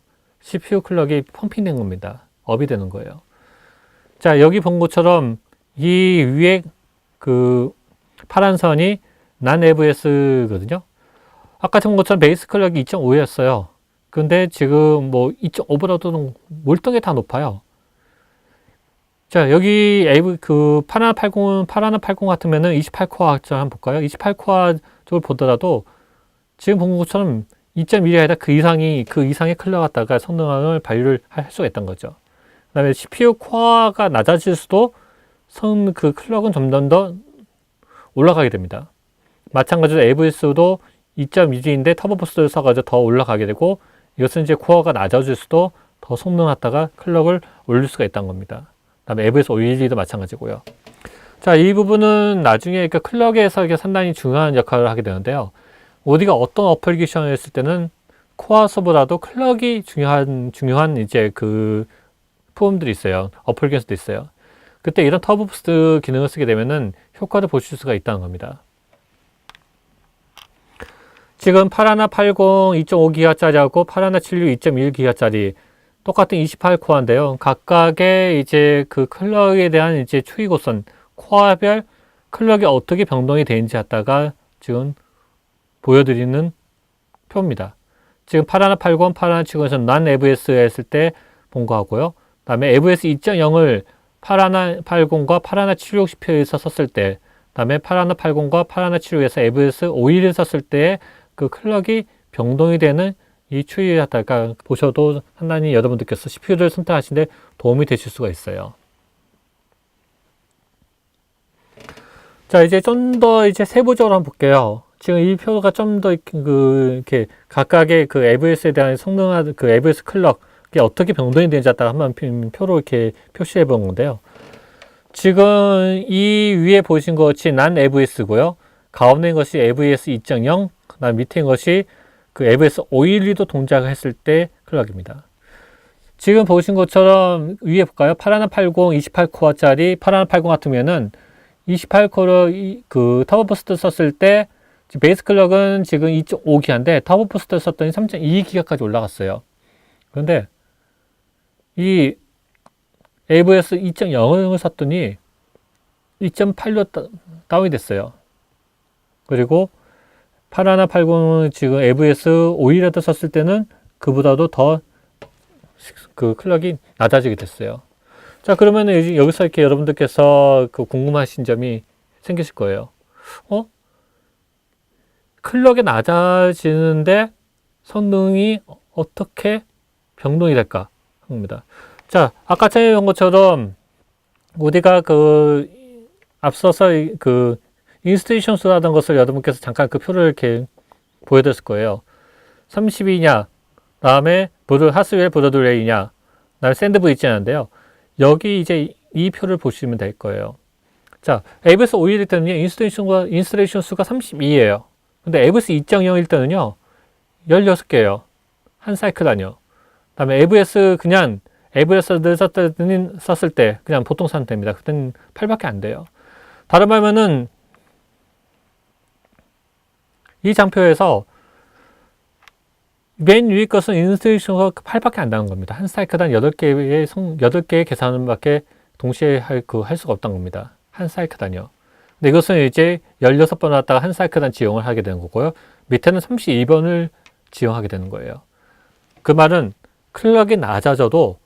CPU 클럭이 펌핑된 겁니다. 업이 되는 거예요. 자, 여기 본 것처럼 이 위에 그 파란 선이 난 AVS거든요. 아까 본 것처럼 베이스 클럭이 2.5였어요. 근데 지금 뭐 2.5보다도 몰등에 다 높아요. 자, 여기 그 파라나80 같으면은 28코어 한번 볼까요? 28코어 쪽을 보더라도 지금 본 것처럼 2.1이 아니라 그 이상의 클럭 갖다가 성능을 발휘를 할 수가 있다는 거죠. 그 다음에 CPU 코어가 낮아질 수도 그 클럭은 점점 더 올라가게 됩니다. 마찬가지로 AVS도 2.2G인데 터보 부스트를 써가지고 더 올라가게 되고, 이것은 이제 코어가 낮아질 수도 더 성능 갖다가 클럭을 올릴 수가 있다는 겁니다. 그 다음에 AVS 512도 마찬가지고요. 자, 이 부분은 나중에 그 클럭에서 이게 상당히 중요한 역할을 하게 되는데요. 우리가 어떤 어플리케이션을 했을 때는 코어서보다도 클럭이 중요한 이제 그 프롬들이 있어요. 어플리케이션도 있어요. 그때 이런 터보 부스트 기능을 쓰게 되면은 효과를 보실 수가 있다는 겁니다. 지금 파라나 80 2.5GHz짜리하고 파라나 76 2.1GHz짜리 똑같은 28코어인데요. 각각의 이제 그 클럭에 대한 이제 추이고선, 코어별 클럭이 어떻게 변동이 되는지 갖다가 지금 보여드리는 표입니다. 지금 파라나 80, 파라나 70에서 난 AVS 했을 때 본 거하고요. 그 다음에 AVS 2.0을 파라나 80과 파라나 76 CPU에서 썼을 때, 그 다음에 파라나 80과 파라나 76에서 AVS 511을 썼을 때 그 클럭이 변동이 되는 이 추이를 갖다가 보셔도 상당히 여러분들께서 CPU를 선택하시는데 도움이 되실 수가 있어요. 자, 이제 좀 더 이제 세부적으로 한번 볼게요. 지금 이 표가 좀 더 이렇게 각각의 그 AVS에 대한 성능화 그 AVS 클럭이 어떻게 변동이 되는지 한번 표로 이렇게 표시해 본 건데요. 지금 이 위에 보신 것 같이 난 AVS고요. 가운데 것이 AVS 2.0, 그다음 밑에 것이 그 AVS 512도 동작을 했을 때 클럭입니다. 지금 보신 것처럼 위에 볼까요? 8180 28코어짜리 8180 같으면은 28코어 그 터보 부스트 썼을 때 베이스 클럭은 지금 2.5기가인데 터보 부스트 썼더니 3.2기가까지 올라갔어요. 그런데 이 AVS 2.0을 샀더니 2.8로 다운이 됐어요. 그리고 8180은 지금 AVS 5이라도 썼을 때는 그보다도 더 그 클럭이 낮아지게 됐어요. 자, 그러면 여기서 이렇게 여러분들께서 그 궁금하신 점이 생기실 거예요. 클럭이 낮아지는데 성능이 어떻게 변동이 될까 합니다. 자, 아까 전에 본 것처럼 우리가 그 앞서서 그 인스테이션 수라는 것을 여러분께서 잠깐 그 표를 이렇게 보여드렸을 거예요. 32냐, 다음에 하스웰 브로드웨이냐, 다음에 샌드브 있지않은데요. 여기 이제 이 표를 보시면 될 거예요. 자, AVS 5일 때는요, 인스톨레이션 수가 32예요. 근데 AVS 2.0일 때는요, 16개예요. 한 사이클 아니요. 다음에 AVS 그냥 AVS를 썼을 때 그냥 보통 상태입니다. 그때는 8밖에 안 돼요. 다른 말로는 이 장표에서 맨 위에 것은 인스톨레이션가 8밖에 안 나는 겁니다. 한 사이클당 8개의 계산밖에 동시에 할 수가 없다는 겁니다. 한 사이클단요. 근데 이것은 이제 16번 왔다가 한 사이클단 지용을 하게 되는 거고요. 밑에는 32번을 지용하게 되는 거예요. 그 말은 클럭이 낮아져도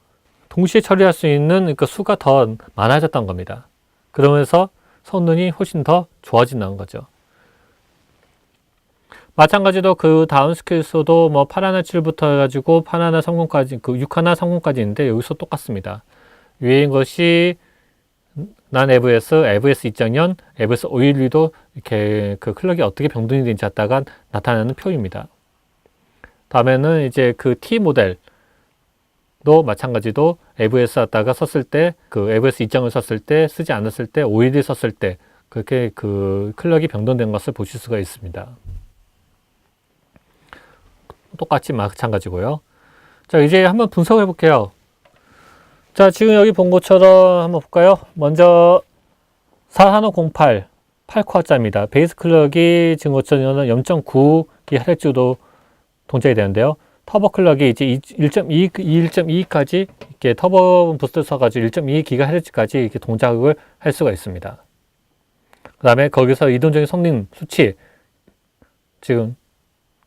동시에 처리할 수 있는 그 수가 더 많아졌다는 겁니다. 그러면서 성능이 훨씬 더 좋아진다는 거죠. 마찬가지로 그 다음 스케일에서도 뭐 817부터 해가지고 8130까지 그 6130까지 있는데 여기서 똑같습니다. 위인 것이 난 AVS 2.0, AVS 512도 이렇게 그 클럭이 어떻게 변동이 되는지 갖다가 나타내는 표입니다. 다음에는 이제 그 T 모델도 마찬가지도 AVS 갖다가 썼을 때 그 AVS 2.0을 썼을 때 쓰지 않았을 때 512 썼을 때 그렇게 그 클럭이 변동된 것을 보실 수가 있습니다. 똑같이 마찬가지고요. 자, 이제 한번 분석해 볼게요. 자, 지금 여기 본 것처럼 한번 볼까요? 먼저 4108 8코어짜입니다. 베이스 클럭이 지금 것처럼 0.9GHz도 동작이 되는데요. 터보 클럭이 이제 1.2까지 이렇게 터보 부스트 써가지고 1.2GHz까지 이렇게 동작을 할 수가 있습니다. 그 다음에 거기서 이동적인 성능 수치 지금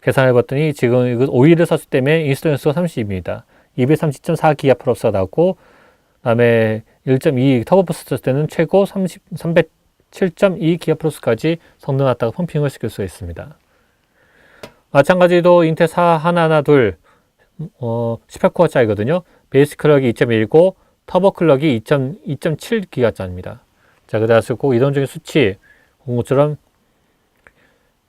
계산해 봤더니 지금 이거 5일을 썼을 때문에 인스톨 수가 30입니다. 230.4GHz가 나왔고, 그 다음에 1.2 터보 부스트 썼을 때는 최고 307.2GHz까지 성능 갖다가 펌핑을 시킬 수가 있습니다. 마찬가지로 인텔 4112 18코어짜리거든요. 베이스 클럭이 2.1고 터보 클럭이 2.7GHz입니다. 자, 그래가지고 이동적인 수치 본 것처럼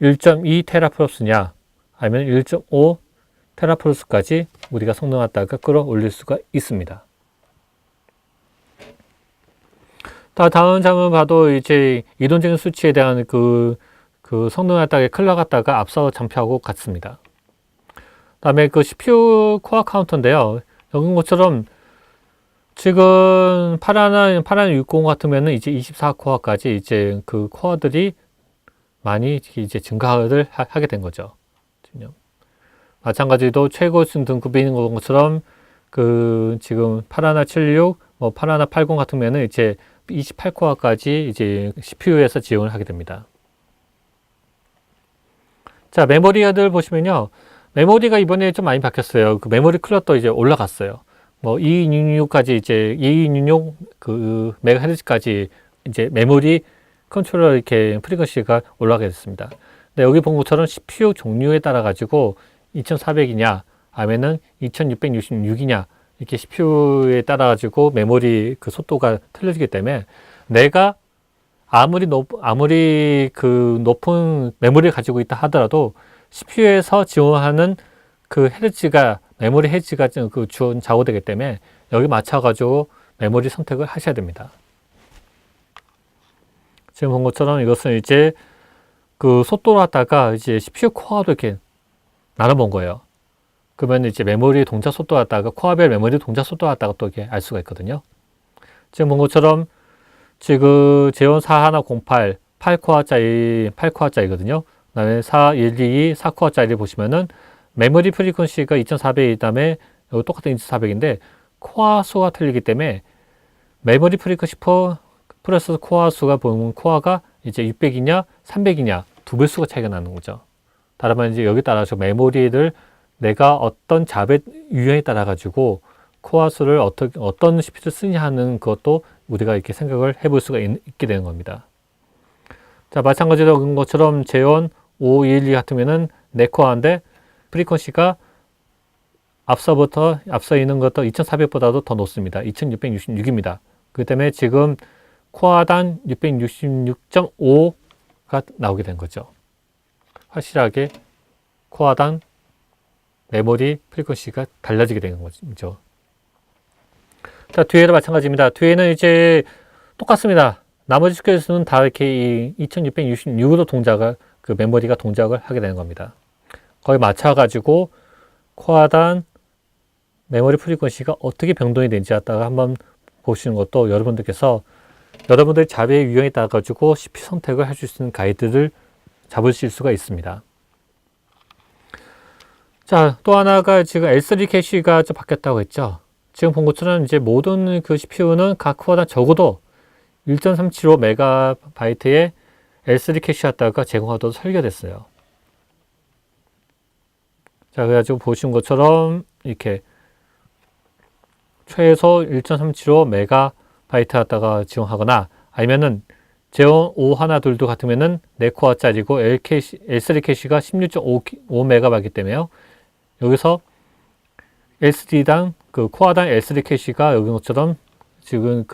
1.2 테라플러스냐 아니면 1.5 테라플러스까지 우리가 성능 갖다가 끌어올릴 수가 있습니다. 다음 장면 봐도 이제 이동적인 수치에 대한 그 성능 갖다가 클럭 갖다가 앞서 장표하고 같습니다. 다음에 그 CPU 코어 카운터인데요. 여기 것처럼 지금 8160 같으면은 이제 24코어까지 이제 그 코어들이 많이 이제 증가를 하게 된 거죠. 마찬가지로 최고 등급이 있는 것처럼 그 지금 8176, 뭐 8180 같으면은 이제 28코어까지 이제 CPU에서 지원을 하게 됩니다. 자, 메모리들 보시면요. 메모리가 이번에 좀 많이 바뀌었어요. 그 메모리 클럭도 이제 올라갔어요. 뭐 2266까지 이제 2266 그 메가헤르츠까지 이제 메모리 컨트롤러 이렇게 프리퀀시가 올라가게 됐습니다. 근데 여기 본 것처럼 CPU 종류에 따라 가지고 2400이냐 아니면은 2666이냐 이렇게 CPU에 따라 가지고 메모리 그 속도가 틀려지기 때문에 내가 아무리 그 높은 메모리를 가지고 있다 하더라도 CPU에서 지원하는 그 헤르츠가 메모리 헤르츠가 그 좌우되기 때문에 여기 맞춰가지고 메모리 선택을 하셔야 됩니다. 지금 본 것처럼 이것은 이제 그 속도로 하다가 이제 CPU 코어도 이렇게 나눠본 거예요. 그러면 이제 메모리 동작 속도 하다가 코어별 메모리 동작 속도 하다가 또 이렇게 알 수가 있거든요. 지금 본 것처럼 지금 제온 4108 8코어짜리거든요. 그 다음에 4122 4코어짜리 보시면은 메모리 프리퀀시가 2400이 다음에 여기 똑같은 2400인데 코어 수가 틀리기 때문에 메모리 프리퀀시 플러스 코어 수가 보면 코어가 이제 600이냐 300이냐 두 배수가 차이가 나는 거죠. 다른 말은 이제 여기 따라서 메모리를 내가 어떤 잡의 유형에 따라 가지고 코어 수를 어떤 CPU를 쓰냐 하는 것도 우리가 이렇게 생각을 해볼 수가 있게 되는 겁니다. 자, 마찬가지로 그런 것처럼 제온 512 같으면은 4코어인데 프리퀀시가 앞서 있는 것도 2400보다도 더 높습니다. 2666입니다. 그 때문에 지금 코어당 666.5가 나오게 된 거죠. 확실하게 코어당 메모리 프리퀀시가 달라지게 되는 거죠. 자, 뒤에도 마찬가지입니다. 뒤에는 이제 똑같습니다. 나머지 스케줄은 다 이렇게 2666으로 동작을, 그 메모리가 동작을 하게 되는 겁니다. 거기 맞춰가지고 코어당 메모리 프리퀀시가 어떻게 변동이 되는지 갖다가 한번 보시는 것도 여러분들께서 여러분들의 잡의 유형에 따라 가지고 CPU 선택을 할 수 있는 가이드를 잡으실 수가 있습니다. 자, 또 하나가 지금 L3 캐시가 좀 바뀌었다고 했죠. 지금 본 것처럼 이제 모든 그 CPU는 각 코어당 적어도 1.375MB의 L3 캐시였다가 제공하도록 설계됐어요. 자, 그래가지고 보신 것처럼 이렇게 최소 1.375MB 갖다가 지원하거나 아니면은 제온 5 하나 둘도 같으면은 4코어짜리고 L3 캐시가 16.5MB이기 때문에요. 여기서 SD당 그 코어당 L3 캐시가 여기 것처럼 지금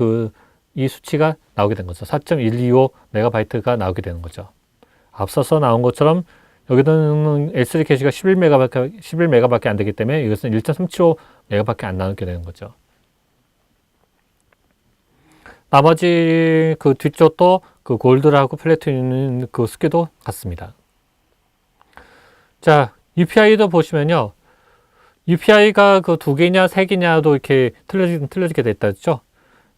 이 수치가 나오게 된 거죠. 4.125MB가 나오게 되는 거죠. 앞서서 나온 것처럼 여기는 L3 캐시가 11MB밖에 안 되기 때문에 이것은 1.375MB밖에 안 나오게 되는 거죠. 나머지 그 뒤쪽도 그 골드라고 플래티늄 그 스키도 같습니다. 자, UPI도 보시면요. UPI가 그 2개냐 3개냐도 이렇게 틀려지게 됐다 했죠.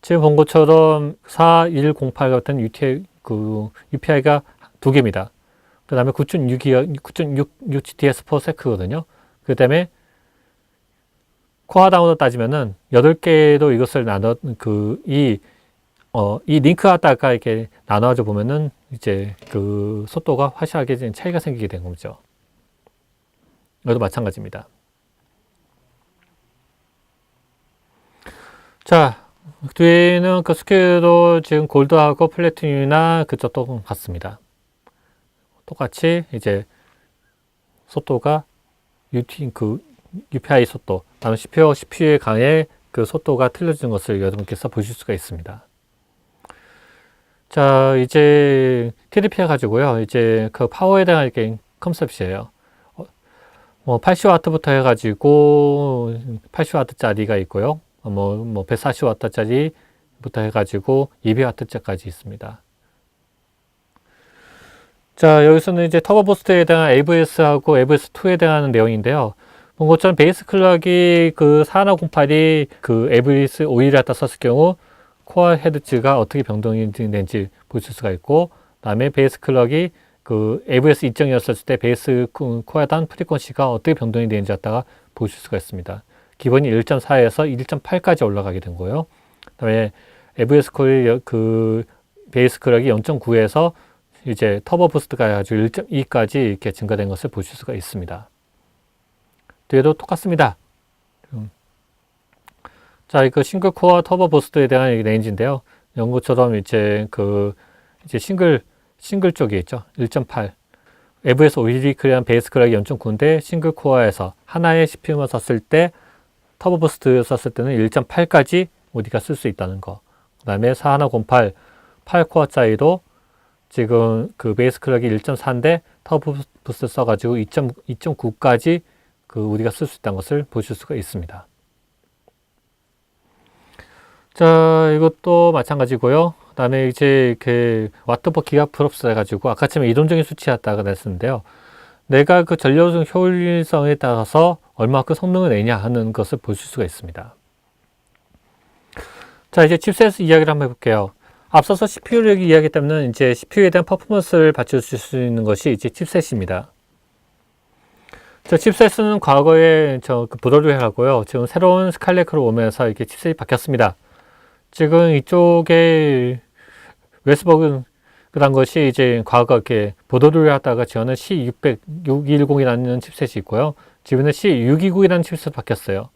지금 본 것처럼 4108 같은 UPI가 2개입니다. 그 다음에 9.6 GTS/s거든요. 그 다음에 코어 다운으로 따지면은 8개도 이것을 이 링크 갖다가 이렇게 나눠져 보면은 이제 그 속도가 확실하게 차이가 생기게 된 거죠. 이것도 마찬가지입니다. 자, 뒤에는 그 스케일도 지금 골드하고 플래티늄이나 그쪽도 같습니다. 똑같이 이제 속도가 UPI 속도, 다음 CPU에 강해 그 속도가 틀려지는 것을 여러분께서 보실 수가 있습니다. 자, 이제 TDP 가지고요. 이제 그 파워에 대한 이렇게 컨셉이에요. 80W부터 해가지고 80W짜리가 있고요. 140W짜리부터 해가지고 200W짜리까지 있습니다. 자, 여기서는 이제 터보 부스트에 대한 AVS하고 AVS2에 대한 내용인데요. 본 것처럼 베이스 클럭이 그 4108이 그 AVS 오일을 갖다 썼을 경우 코어 헤르츠가 어떻게 변동이 되는지 보실 수가 있고, 다음에 베이스 클럭이 그 AVS 2.0이었을 때 베이스 코어당 프리퀀시가 어떻게 변동이 되는지 갖다가 보실 수가 있습니다. 기본이 1.4에서 1.8까지 올라가게 된 거예요. 그다음에 AVS 코어의 그 베이스 클럭이 0.9에서 이제 터보 부스트가 가지고 1.2까지 이렇게 증가된 것을 보실 수가 있습니다. 뒤에도 똑같습니다. 자, 이거 싱글 코어 터보 부스트에 대한 레인지인데요. 이런 것처럼 이제 이제 싱글 쪽이 있죠. 1.8. AVS 오일이 크리한 베이스 클럭이 0.9인데 싱글 코어에서 하나의 CPU만 썼을 때 터보 부스트 썼을 때는 1.8까지 우리가 쓸 수 있다는 거. 그 다음에 4108 8코어짜리도 지금 그 베이스 클럭이 1.4인데 터보 부스트 써가지고 2.9까지 그 우리가 쓸 수 있다는 것을 보실 수가 있습니다. 자, 이것도 마찬가지고요. 그 다음에 이제 그 와트 퍼 기가 프롭스 해가지고 아까처럼 이론적인 수치였다가 냈었는데요. 내가 그 전력 효율성에 따라서 얼마큼 성능을 내냐 하는 것을 보실 수가 있습니다. 자, 이제 칩셋 이야기를 한번 해볼게요. 앞서서 CPU를 이야기했기 때문에 이제 CPU에 대한 퍼포먼스를 받쳐줄 수 있는 것이 이제 칩셋입니다. 저 칩셋은 과거에 그 보더웨어하고요. 지금 새로운 스칼렛으로 오면서 이렇게 칩셋이 바뀌었습니다. 지금 이쪽에 웨스버그란 것이 이제 과거 이렇게 보더웨어 하다가 지원은 C610이라는 칩셋이 있고요. 지금은 C629이라는 칩셋이 바뀌었어요.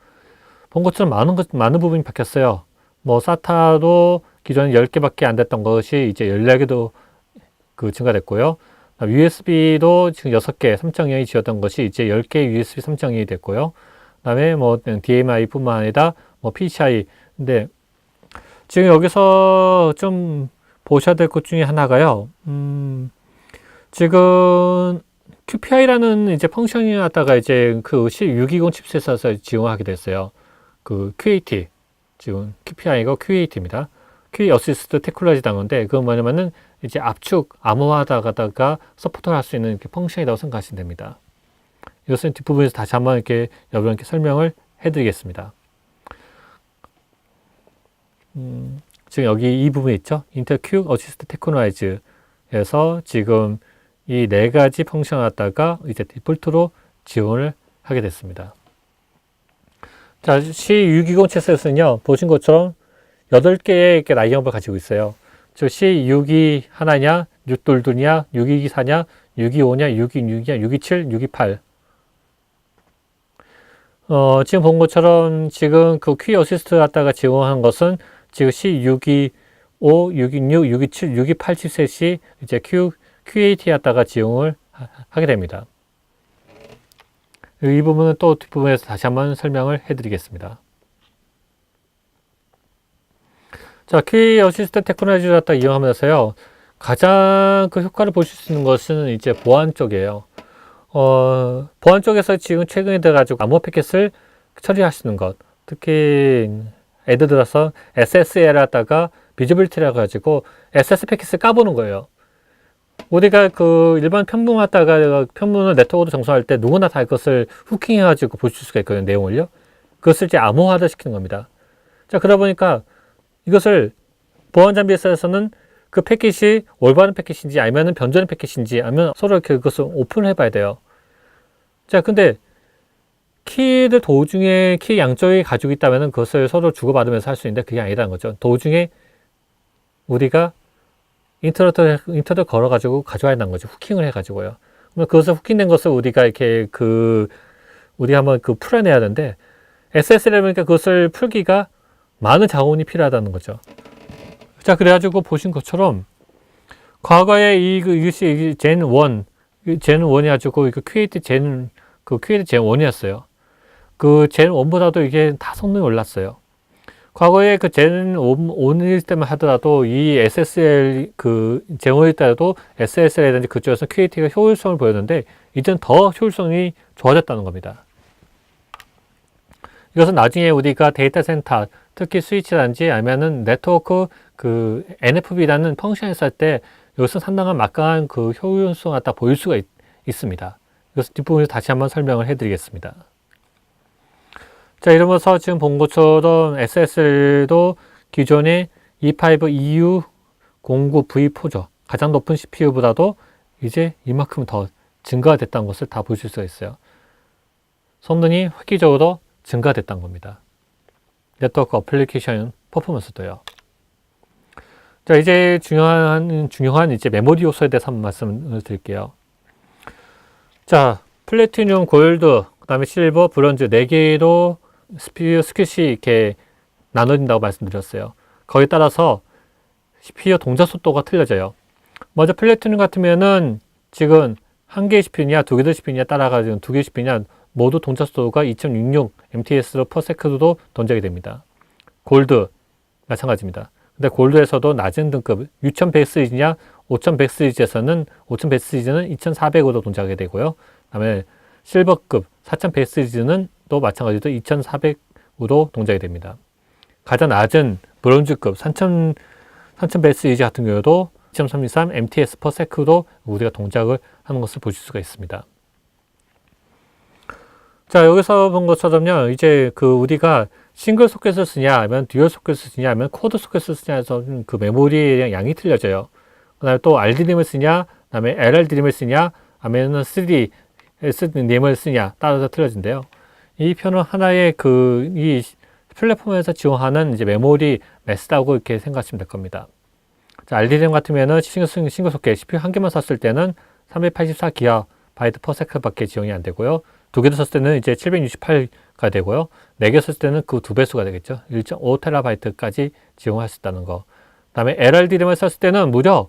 본 것처럼 많은 부분이 바뀌었어요. 뭐 사타도 기존에 10개밖에 안 됐던 것이 이제 14개도 그 증가됐고요. USB도 지금 6개 3.0이 지었던 것이 이제 10개 USB 3.0이 됐고요. 그 다음에 뭐 DMI 뿐만 아니라 뭐 PCI. 근데 지금 여기서 좀 보셔야 될 것 중에 하나가요. 지금 QPI라는 이제 펑션이 왔다가 이제 그 C620 칩셋에서 지원하게 됐어요. 그 QAT. 지금 QPI가 QAT입니다. QA 어시스트 테크놀로지 단어인데 그건 뭐냐면은 이제 압축, 암호화하다가 서포트를 할 수 있는 이렇게 펑션이라고 생각하시면 됩니다. 이것은 뒷부분에서 다시 한번 이렇게 여러분께 설명을 해드리겠습니다. 지금 여기 이 부분에 있죠? 인텔 Q 어시스트 테크놀로지에서 지금 이 네 가지 펑션을 갖다가 이제 디폴트로 지원을 하게 됐습니다. 자, C620 칩셋은요, 보신 것처럼 8개의 이렇게 라인업을 가지고 있어요. 즉, C62 하나냐, 622냐, 624냐, 625냐, 626냐, 627, 628. 지금 본 것처럼 지금 그 Q 어시스트 갖다가 지원한 것은 지금 C625, 626, 627, 628 칩셋이 이제 QAT 갖다가 지원을 하게 됩니다. 이 부분은 또 뒷부분에서 다시 한번 설명을 해드리겠습니다. 자, QA 어시스트 테크놀로지를 갖다 이용하면서요, 가장 그 효과를 보실 수 있는 것은 이제 보안 쪽이에요. 보안 쪽에서 지금 최근에 들어가지고 암호 패킷을 처리하시는 것, 특히 예를 들어서 SSL을 갖다가 비저빌리티라고 가지고 SS 패킷을 까보는 거예요. 우리가 그 일반 편문 갖다가 편문을 네트워크로 정수할 때 누구나 다 이것을 후킹해가지고 보실 수가 있거든요. 내용을요. 그것을 이제 암호화를 시키는 겁니다. 자, 그러다 보니까 이것을 보안 장비에서는 그 패킷이 올바른 패킷인지 아니면 변조된 패킷인지 아니면 서로 이렇게 그것을 오픈을 해봐야 돼요. 자, 근데 키를 도중에 키 양쪽에 가지고 있다면 그것을 서로 주고받으면서 할 수 있는데 그게 아니라는 거죠. 도중에 우리가 인터넷 걸어가지고 가져와야 한다는 거죠. 후킹을 해가지고요. 그러면 그것을 후킹된 것을 우리가 이렇게 우리가 한번 풀어내야 하는데 SSL이니까 그것을 풀기가 많은 자원이 필요하다는 거죠. 자, 그래가지고 보신 것처럼 과거에 이것이 젠 1이 가지고 QAT 젠 1이었어요. 그 젠 1보다도 이게 다 성능이 올랐어요. 과거에 그 젠 1일 때만 하더라도 이 SSL 젠 1일 때도 SSL이라든지 그쪽에서 QAT가 효율성을 보였는데 이제는 더 효율성이 좋아졌다는 겁니다. 이것은 나중에 우리가 데이터 센터, 특히 스위치라든지 아니면은 네트워크 NFV라는 펑션을 쓸 때 이것은 상당한 막강한 그 효율성을 갖다 보일 수가 있습니다. 이것을 뒷부분에서 다시 한번 설명을 해드리겠습니다. 자, 이러면서 지금 본 것처럼 SSL도 기존의 E5 EU09V4죠. 가장 높은 CPU보다도 이제 이만큼 더 증가가 됐다는 것을 다 보실 수가 있어요. 성능이 획기적으로 증가됐다는 겁니다. 네트워크 어플리케이션 퍼포먼스도요. 자, 이제 중요한 이제 메모리 요소에 대해서 한번 말씀을 드릴게요. 자, 플래티늄, 골드, 그 다음에 실버, 브론즈 4개로 CPU 스킷이 이렇게 나눠진다고 말씀드렸어요. 거기에 따라서 CPU 동작 속도가 틀려져요. 먼저 플래티늄 같으면은 지금 한 개의 CPU냐, 두 개의 CPU냐 따라가 지금 두 개의 CPU냐 모두 동작 속도가 2.66 MTS로 per second도 동작이 됩니다. 골드 마찬가지입니다. 근데 골드에서도 낮은 등급 6100 시리즈냐 5100 시리즈에서는 5100 시리즈는 2400으로 동작하게 되고요. 그다음에 실버급 4100 시리즈는 또 마찬가지로 2400으로 동작이 됩니다. 가장 낮은 브론즈급 3100 시리즈 같은 경우도 2.323 MTS per sec로 우리가 동작을 하는 것을 보실 수가 있습니다. 자, 여기서 본 것처럼요, 이제 우리가 싱글 소켓을 쓰냐, 아니면 듀얼 소켓을 쓰냐, 아니면 코드 소켓을 쓰냐에서 그 메모리의 양이 틀려져요. 그 다음에 또 RDRAM을 쓰냐, 그 다음에 LRDRAM을 쓰냐, 아니면 3D SDRAM을 쓰냐, 따라서 틀려진대요. 이 표는 하나의 이 플랫폼에서 지원하는 이제 메모리 매스라고 이렇게 생각하시면 될 겁니다. 자, RDRAM 같으면은 싱글 소켓, CPU 한 개만 썼을 때는 384GB per second 밖에 지원이 안 되고요. 두 개를 썼을 때는 이제 768가 되고요. 네 개 썼을 때는 그 두 배수가 되겠죠. 1.5TB까지 지원할 수 있다는 거. 그 다음에 LRDRAM을 썼을 때는 무려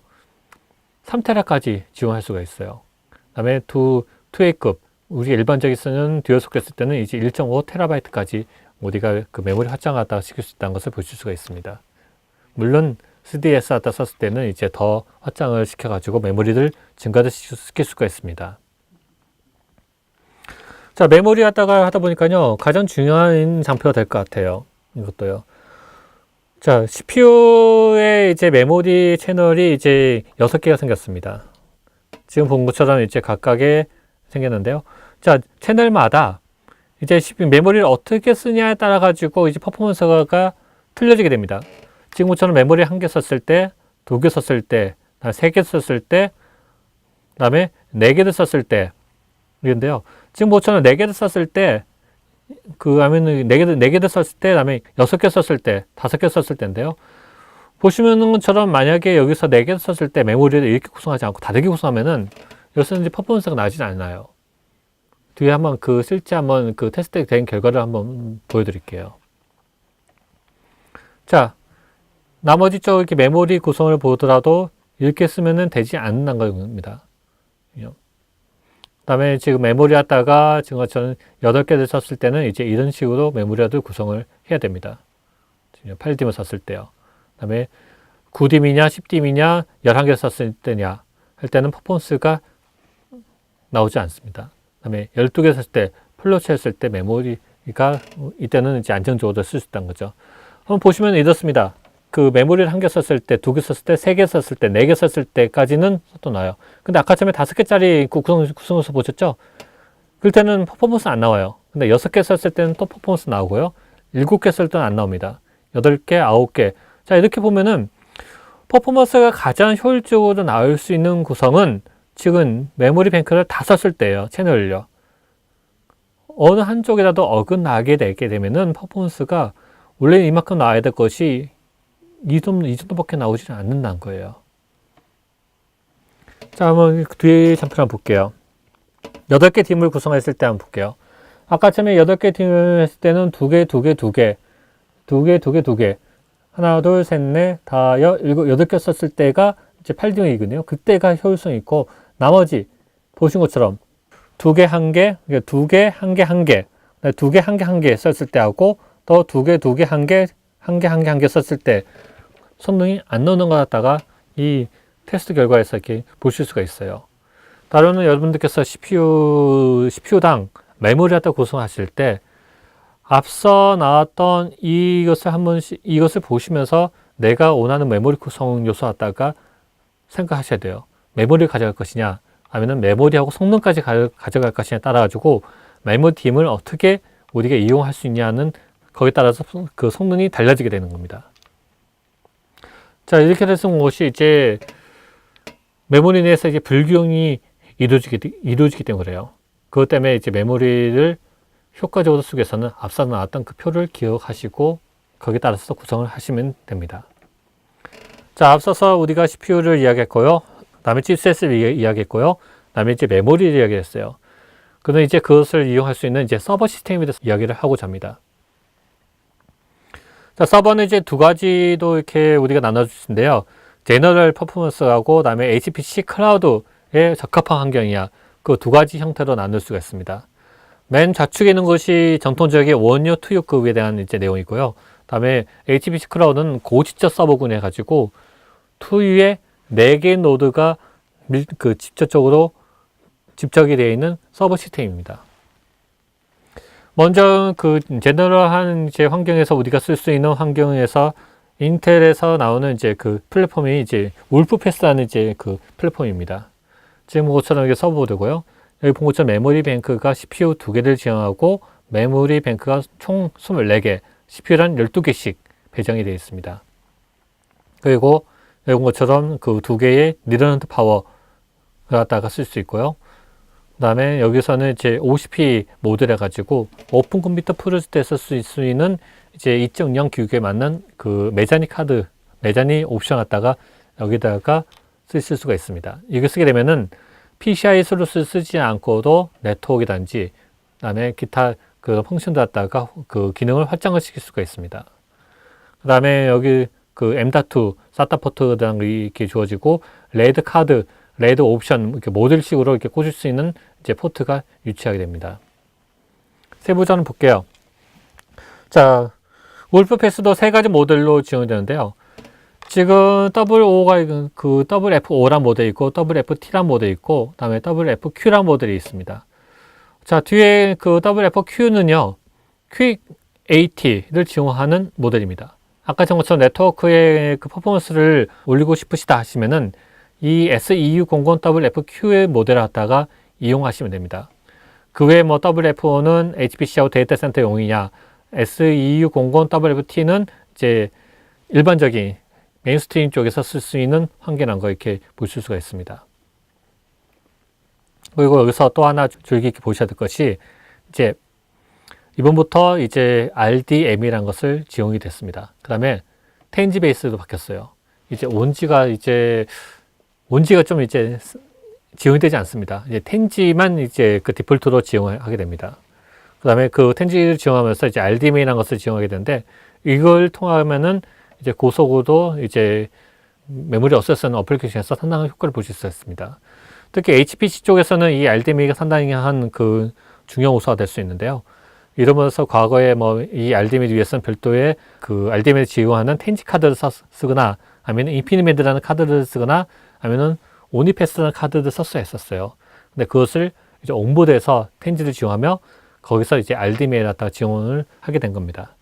3TB까지 지원할 수가 있어요. 그 다음에 2A급, 우리 일반적인 쓰는 듀얼 소켓 쓸 때는 이제 1.5TB까지 우리가 그 메모리 확장하다 시킬 수 있다는 것을 보실 수가 있습니다. 물론 3ds 하다 썼을 때는 이제 더 확장을 시켜가지고 메모리를 증가를 시킬 수가 있습니다. 자, 메모리 하다 보니까요, 가장 중요한 장표가 될 것 같아요. 이것도요. 자, CPU의 이제 메모리 채널이 이제 6개가 생겼습니다. 지금 본 것처럼 이제 각각의 생겼는데요. 자, 채널마다 이제 CPU 메모리를 어떻게 쓰냐에 따라 가지고 이제 퍼포먼스가 틀려지게 됩니다. 지금처럼 메모리 한 개 썼을 때, 두 개 썼을 때, 세 개 썼을 때, 그 다음에 네 개를 썼을 때, 이런데요. 지금 뭐처럼 네 개를 썼을 때, 네 개를 썼을 때, 그 다음에 6개 썼을 때, 5개 썼을 때인데요. 보시는 것처럼 만약에 여기서 네 개를 썼을 때 메모리를 이렇게 구성하지 않고 다르게 구성하면은 여기서는 이제 퍼포먼스가 나지는 않아요. 뒤에 한번 실제 한번 테스트 된 결과를 한번 보여드릴게요. 자, 나머지 쪽 이렇게 메모리 구성을 보더라도 이렇게 쓰면은 되지 않는 겁니다. 그 다음에 지금 메모리 하다가 지금 저는 8개를 썼을 때는 이제 이런 식으로 메모리를 구성을 해야 됩니다. 8DIM을 썼을 때요. 그 다음에 9DIM이냐 10DIM이냐 11개 썼을 때냐 할 때는 퍼포먼스가 나오지 않습니다. 그 다음에 12개 썼을 때 플로치 했을 때 메모리가 이때는 이제 안정적으로 쓸 수 있다는 거죠. 한번 보시면 이렇습니다. 그 메모리를 한 개 썼을 때, 두 개 썼을 때, 세 개 썼을 때, 네 개 썼을 때까지는 또 나와요. 근데 아까 전에 5개짜리 구성해서 보셨죠? 그럴 때는 퍼포먼스 안 나와요. 근데 6개 썼을 때는 또 퍼포먼스 나오고요. 7개 썼을 때는 안 나옵니다. 8개, 9개. 자, 이렇게 보면은 퍼포먼스가 가장 효율적으로 나올 수 있는 구성은 지금 메모리 뱅크를 다 썼을 때예요. 채널을요. 어느 한쪽이라도 어긋나게 되게 되면은 퍼포먼스가 원래 이만큼 나와야 될 것이 이 정도밖에 나오지 않는다는 거예요. 자, 한번 뒤에 장표 한번 볼게요. 8개 DIM을 구성했을 때 한번 볼게요. 아까 처음에 8개 DIM을 했을 때는 2개, 2개, 2개, 2개, 2개, 2개. 하나, 둘, 셋, 넷, 다, 8개 썼을 때가 이제 8DIM이거든요. 그때가 효율성이 있고, 나머지, 보신 것처럼 2개, 1개, 2개, 1개, 1개, 2개, 1개, 1개 썼을 때 하고, 또 2개, 2개, 1개, 1개, 1개, 1개 썼을 때 성능이 안 나오는 것 같다가 이 테스트 결과에서 이렇게 보실 수가 있어요. 따로는 여러분들께서 CPU당 메모리 하다 구성하실 때 앞서 나왔던 이것을 보시면서 내가 원하는 메모리 구성 요소 갖다가 생각하셔야 돼요. 메모리를 가져갈 것이냐, 아니면 메모리하고 성능까지 가져갈 것이냐에 따라 가지고 메모리 DIM을 어떻게 우리가 이용할 수 있냐는 거기에 따라서 그 성능이 달라지게 되는 겁니다. 자, 이렇게 돼서 것이 이제 메모리 내에서 이제 불균형이 이루어지기 때문에 그래요. 그것 때문에 이제 메모리를 효과적으로 쓰기 위해서는 앞서 나왔던 그 표를 기억하시고 거기에 따라서 구성을 하시면 됩니다. 자, 앞서서 우리가 CPU를 이야기했고요. 그 다음에 칩셋을 이야기했고요. 그 다음에 이제 메모리를 이야기했어요. 그는 이제 그것을 이용할 수 있는 이제 서버 시스템에 대해서 이야기를 하고자 합니다. 자, 서버는 이제 두 가지도 이렇게 우리가 나눠줄 수 있는데요. 제너럴 퍼포먼스하고 그다음에 HPC 클라우드에 적합한 환경이야. 그 두 가지 형태로 나눌 수가 있습니다. 맨 좌측에 있는 것이 전통적인 원유 투유급에 대한 이제 내용이고요. 다음에 HPC 클라우드는 고지적 서버군 해가지고 투유에 4개 노드가 직접적으로 집적이 되어 있는 서버 시스템입니다. 먼저 제너럴한 이제 환경에서 우리가 쓸 수 있는 환경에서 인텔에서 나오는 이제 플랫폼이 이제 울프패스라는 이제 플랫폼입니다. 지금 본 것처럼 이게 서버보드고요. 여기 본 것처럼 메모리 뱅크가 CPU 2개를 지원하고 메모리 뱅크가 총 24개, CPU란 12개씩 배정이 되어 있습니다. 그리고 여기 본 것처럼 2개의 리더넌트 파워를 갖다가 쓸 수 있고요. 그 다음에 여기서는 이제 OCP 모드를 해가지고 오픈 컴퓨터 프로젝트에서 쓸 수 있는 이제 2.0 규격에 맞는 메자니 카드, 메자니 옵션 갖다가 여기다가 쓰실 수가 있습니다. 이거 쓰게 되면은 PCI 슬롯을 쓰지 않고도 네트워크단지, 그 다음에 기타 펑션도 갖다가 기능을 활성화 시킬 수가 있습니다. 그 다음에 여기 M.2 SATA 포트랑 이렇게 주어지고 레드 카드, 레드 옵션 이렇게 모듈식으로 이렇게 꽂을 수 있는 이제 포트가 유치하게 됩니다. 세부적으로 볼게요. 자, 울프패스도 3가지 모델로 지원이 되는데요. 지금 WO가 WF5란 모델이 있고 WFT란 모델이 있고 그다음에 WFQ란 모델이 있습니다. 자, 뒤에 WFQ는요. Quick AT를 지원하는 모델입니다. 아까 전 것처럼 네트워크의 퍼포먼스를 올리고 싶으시다 하시면은 이 SEU00WFQ의 모델을 갖다가 이용하시면 됩니다. 그 외에 뭐 WF5는 HPC하고 데이터 센터용이냐, SEU00WFT는 이제 일반적인 메인스트림 쪽에서 쓸 수 있는 환경이라는 거 이렇게 보실 수가 있습니다. 그리고 여기서 또 하나 주의 깊게 보셔야 될 것이 이제 이번부터 이제 RDM이라는 것을 지원이 됐습니다. 그 다음에 텐지 베이스도 바뀌었어요. 이제 온지가 좀 이제 지원이 되지 않습니다. 이제 텐지만 이제 디폴트로 지원하게 됩니다. 그 다음에 텐지를 지원하면서 이제 RDM이라는 것을 지원하게 되는데 이걸 통하면은 이제 고속으로 이제 메모리 어세스하는 어플리케이션에서 상당한 효과를 보실 수 있습니다. 특히 HPC 쪽에서는 이 RDMA가 상당히 한 중요한 요소가 될 수 있는데요. 이러면서 과거에 뭐 이 RDMA 위해서는 별도의 RDMA를 지원하는 텐지 카드를 쓰거나 아니면 인피니메드라는 카드를 쓰거나 아니면은 오니패스라는 카드를 썼어야 했었어요. 근데 그것을 이제 온보드에서 텐지를 지원하며 거기서 이제 RDMA를 갖다가 지원을 하게 된 겁니다.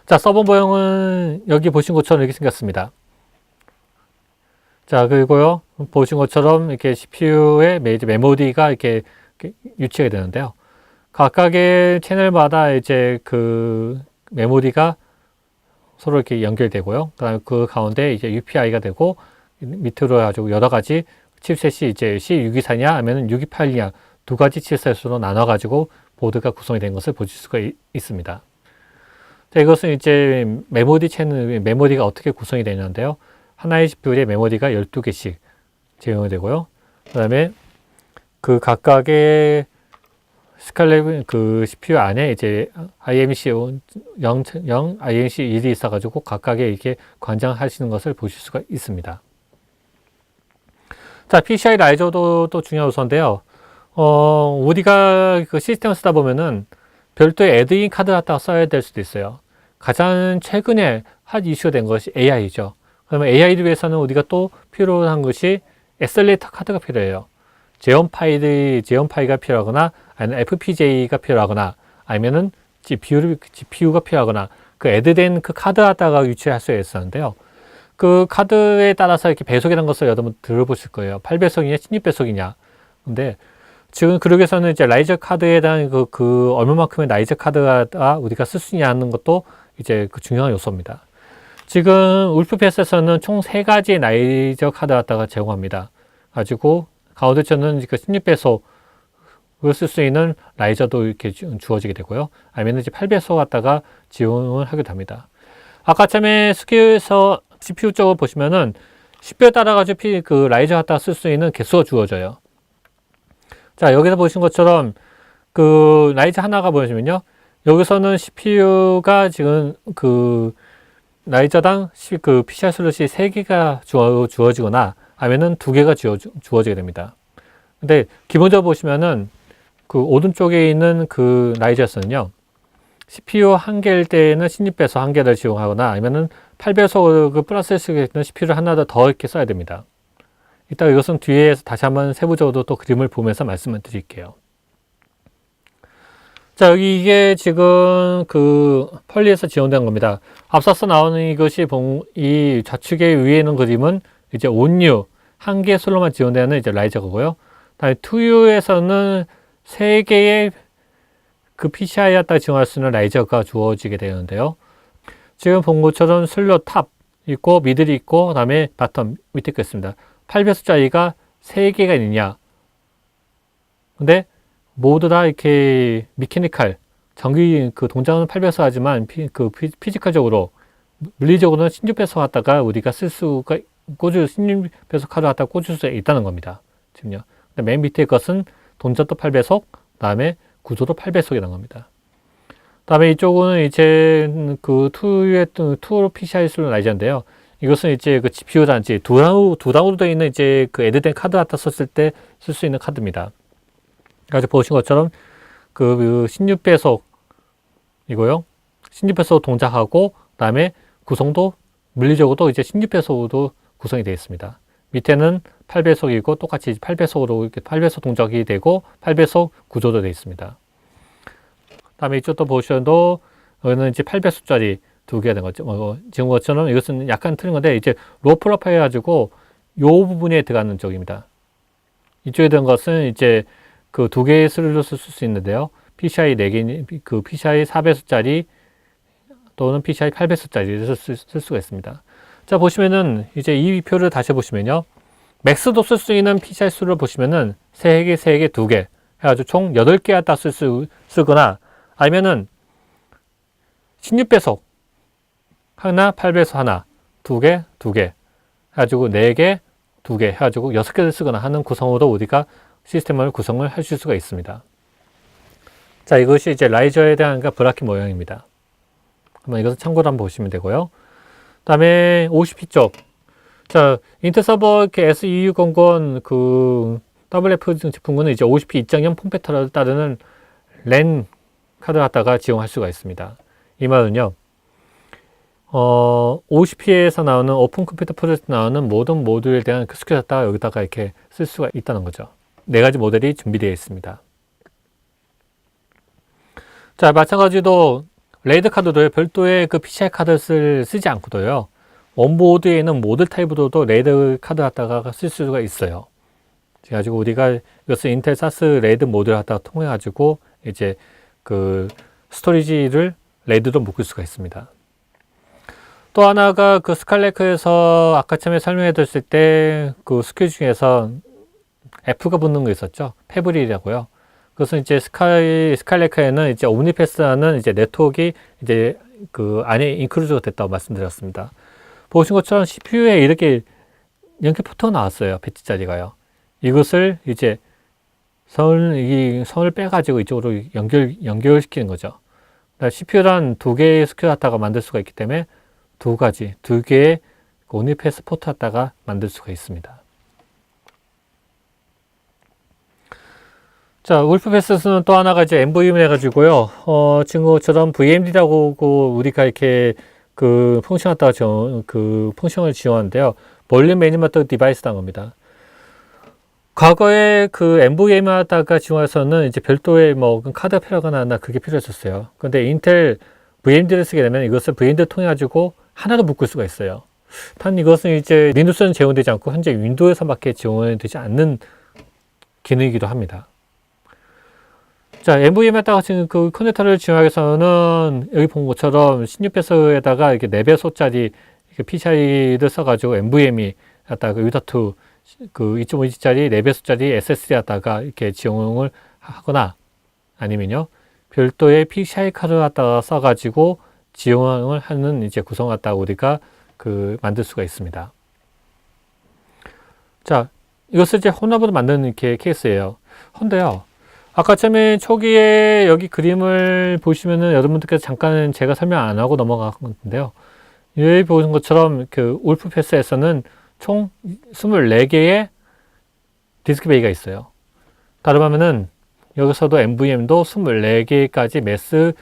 자, 서버 모형은 여기 보신 것처럼 이렇게 생겼습니다. 자, 그리고요, 보신 것처럼 이렇게 CPU의 메모리가 이렇게 유치가 되는데요. 각각의 채널마다 이제 메모리가 서로 이렇게 연결되고요. 그다음에 그 가운데 이제 UPI가 되고 밑으로 해가지고 여러 가지 칩셋이 이제 C624냐 아니면 628냐 두 가지 칩셋으로 나눠가지고 보드가 구성이 된 것을 보실 수가 있습니다. 자, 이것은 이제 메모리가 어떻게 구성이 되는데요. 하나의 CPU에 메모리가 12개씩 제공이 되고요. 그 다음에 각각의 스칼렛 CPU 안에 이제 IMC 0, IMC 1이 있어가지고 각각의 이렇게 관장하시는 것을 보실 수가 있습니다. 자, PCI 라이저도 또 중요한 요소인데요. 우리가 시스템을 쓰다 보면은 별도의 애드인 카드 갖다가 써야 될 수도 있어요. 가장 최근에 핫 이슈가 된 것이 AI죠. 그러면 AI를 위해서는 우리가 또 필요한 것이 엑셀레이터 카드가 필요해요. 제온파이가 필요하거나 아니면 FPGA가 필요하거나 아니면은 GPU가 필요하거나 애드된 카드 갖다가 유치할 수 있었는데요. 그 카드에 따라서 이렇게 배속이라는 것을 여러분 들어보실 거예요. 8배속이냐 16배속이냐. 근데 지금 그러기 위해서는 이제 라이저 카드에 대한 얼마만큼의 라이저 카드가 우리가 쓸 수 있냐는 것도 이제 중요한 요소입니다. 지금 울프패스에서는 총 3가지의 라이저 카드 갖다가 제공합니다. 가지고 가운데 저는 16배속을 쓸 수 있는 라이저도 이렇게 주어지게 되고요. 아니면 이제 8배속 갖다가 지원을 하기도 합니다. 아까 처음에 스키에서 CPU 쪽을 보시면은 CPU에 따라가지고 라이저 갖다가 쓸 수 있는 개수가 주어져요. 자, 여기서 보신 것처럼 라이저 하나가 보시면요. 여기서는 CPU가 지금 라이저당 PCI 슬롯이 3개가 주어지거나 아니면은 2개가 주어지게 됩니다. 근데 기본적으로 보시면은 오른쪽에 있는 라이저에서는요. CPU 한 개일 때에는 16배속 한 개를 지원하거나 아니면은 8배속 그 플러스 쓸 때는 CPU를 하나 더 이렇게 써야 됩니다. 이따 이것은 뒤에 다시 한번 세부적으로 또 그림을 보면서 말씀을 드릴게요. 자, 여기 이게 지금 그 펄리에서 지원된 겁니다. 앞서서 나오는 이것이 이 좌측에 위에 있는 그림은 이제 온유 한 개 슬롯만 지원되는 이제 라이저고요. 다음에 2U에서는 3개의 그 PCI에 따라 지원할 수 있는 라이저가 주어지게 되는데요. 지금 본 것처럼 슬롯 탑 있고 미들이 있고 그다음에 바텀 밑에 거 있습니다. 8배속짜리가 3개가 있느냐. 근데 모두 다 이렇게 미케니컬 전기 그 동작은 8배속 하지만 피지컬적으로 물리적으로는 16배속 하다가 우리가 쓸 수가 16배속 카드 갖다 꽂을 수 있다는 겁니다. 지금요. 맨 밑에 것은 동작도 8배속, 그다음에 구조도 8배속이라는 겁니다. 그다음에 이쪽은 이제 그 2 PCI 슬롯 라이저인데요. 이것은 이제 그 GPU 단지 두 단으로 되어 있는 이제 그 애드된 카드 갖다 썼을 때 쓸 수 있는 카드입니다. 그래서 보신 것처럼 그 16배속 이고요. 16배속 동작하고 그다음에 구성도 물리적으로도 이제 16배속으로 구성이 되어 있습니다. 밑에는 8배속이고 똑같이 8배속으로 이렇게 8배속 동작이 되고 8배속 구조도 되어 있습니다. 다음에 이쪽도 보셔도 여기는 이제 8배속짜리 두 개가 된 거죠. 지금 것처럼 이것은 약간 틀린 건데 이제 로 프로파일 해가지고 요 부분에 들어가는 쪽입니다. 이쪽에 든 것은 이제 그 두 개의 슬롯을 쓸 수 있는데요. PCI 4개, 그 PCI 4배속짜리 또는 PCI 8배속짜리를 쓸 수가 있습니다. 자, 보시면은 이제 이 표를 다시 보시면요. 맥스도 쓸 수 있는 PCI 수를 보시면은 3개, 3개, 2개 해가지고 총 8개 갖다 쓰거나 아니면은 16배속 하나, 8배속 하나, 2개, 2개 해가지고 4개, 2개 해가지고 6개를 쓰거나 하는 구성으로 우리가 시스템을 구성을 하실 수가 있습니다. 자, 이것이 이제 라이저에 대한 브라켓 모양입니다. 한번 이것을 참고로 한번 보시면 되고요. 그 다음에 50P 쪽. 자, 인텔 서버 SEU00 그 WF 제품군은 이제 50P 2.0 폼팩터를 따르는 랜 카드 갖다가 지원할 수가 있습니다. 이 말은요, 50P에서 나오는 오픈 컴퓨터 프로젝트 나오는 모든 모듈에 대한 그 스킬 갖다가 여기다가 이렇게 쓸 수가 있다는 거죠. 4가지 모델이 준비되어 있습니다. 자, 마찬가지로 레이드 카드도 별도의 그 PCI 카드를 쓰지 않고도요. 온보드에 있는 모드 타입으로도 레이드 카드 갖다가 쓸 수가 있어요. 그래가지고 우리가 이것을 인텔 사스 레이드 모드를 갖다가 통해 가지고 이제 그 스토리지를 레이드로 묶을 수가 있습니다. 또 하나가 그 스칼레크에서 아까 처음에 설명해 드렸을 때 그 스킬 중에서 F가 붙는 거 있었죠. 페브릴이라고요. 그것은 이제 스칼레크에는 이제 옴니패스라는 이제 네트워크가 이제 그 안에 인클루드가 됐다고 말씀드렸습니다. 보신 것처럼 CPU에 이렇게 연결 포트가 나왔어요. 배치자리가요. 이것을 이제 선을 빼가지고 이쪽으로 연결시키는 거죠. CPU란 2개의 스킬 갖다가 만들 수가 있기 때문에 2개의 옴니패스 포트 갖다가 만들 수가 있습니다. 자, 울프패스는 또 하나가 이제 MVM 해가지고요. 지금 것처럼 VMD라고 우리가 이렇게 그 펑션 갖다가 그 펑션을 지원하는데요. 볼륨 매니메터 디바이스라는 겁니다. 과거에 그 MVM 하다가 지원해서는 이제 별도의 뭐 카드가 필요하거나 그게 필요했었어요. 근데 인텔 VMD를 쓰게 되면 이것을 VMD를 통해 가지고 하나로 묶을 수가 있어요. 단 이것은 이제 리눅스는 지원되지 않고 현재 윈도우에서밖에 지원되지 않는 기능이기도 합니다. 자, MVM에다가 지금 그 커넥터를 지원하기 위해서는 여기 본 것처럼 16배속에다가 이렇게 4배속짜리 PCI를 써가지고 NVMe 갖다가 유다2 그 2.5G짜리 4배속짜리 SSD 갖다가 이렇게 지원을 하거나 아니면요 별도의 PCI 카드 갖다가 써가지고 지원을 하는 이제 구성 갖다가 우리가 그 만들 수가 있습니다. 자, 이것을 이제 혼합으로 만드는 이렇게 케이스예요. 헌데요. 아까 처음에 초기에 여기 그림을 보시면은 여러분들께서 잠깐 제가 설명 안 하고 넘어간 건데요. 여기 보는 것처럼 그 울프패스에서는 총 24개의 디스크 베이가 있어요. 다름 하면은 여기서도 NVM도 24개까지 매스